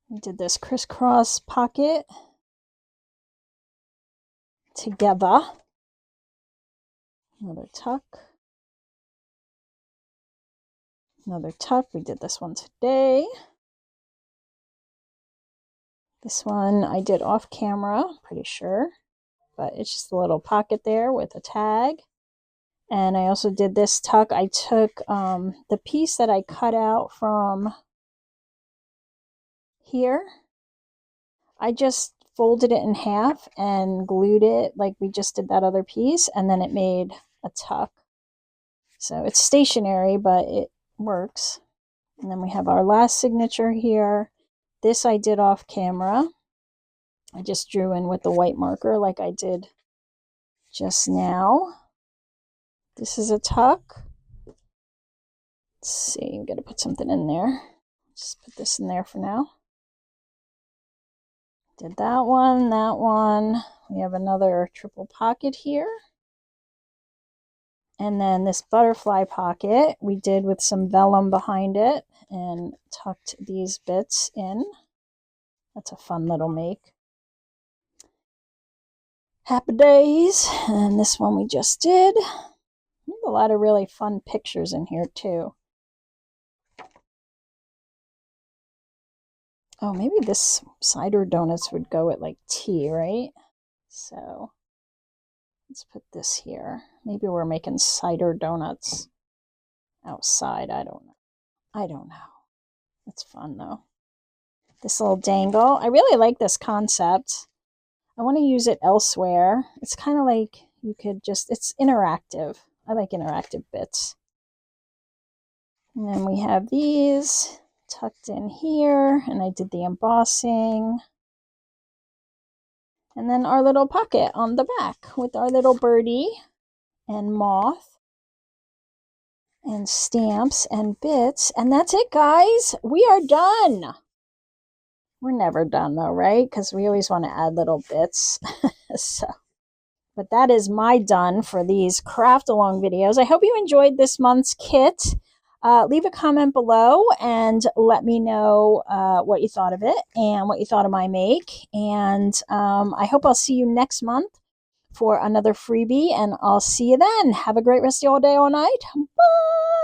We did this crisscross pocket together. Another tuck. Another tuck. We did this one today. This one I did off camera, pretty sure. But it's just a little pocket there with a tag. And I also did this tuck. I took the piece that I cut out from here. I just folded it in half and glued it like we just did that other piece. And then it made a tuck. So it's stationary, but it works. And then we have our last signature here. This I did off camera. I just drew in with the white marker like I did just now. This is a tuck. Let's see, I'm going to put something in there. Just put this in there for now. Did that one, that one. We have another triple pocket here. And then this butterfly pocket we did with some vellum behind it and tucked these bits in. That's a fun little make. Happy Days, and this one we just did. There's a lot of really fun pictures in here too. Oh, maybe this cider donuts would go with like tea, right? So let's put this here. Maybe we're making cider donuts outside. I don't know. I don't know. It's fun though. This little dangle. I really like this concept. I want to use it elsewhere. It's kind of like you could just, it's interactive. I like interactive bits. And then we have these tucked in here, and I did the embossing. And then our little pocket on the back with our little birdie and moth and stamps and bits. And that's it, guys. We are done. We're never done though, right? Because we always want to add little bits. So, but that is my done for these craft along videos. I hope you enjoyed this month's kit. Leave a comment below and let me know what you thought of it and what you thought of my make. And I hope I'll see you next month for another freebie, and I'll see you then. Have a great rest of your day or night. Bye!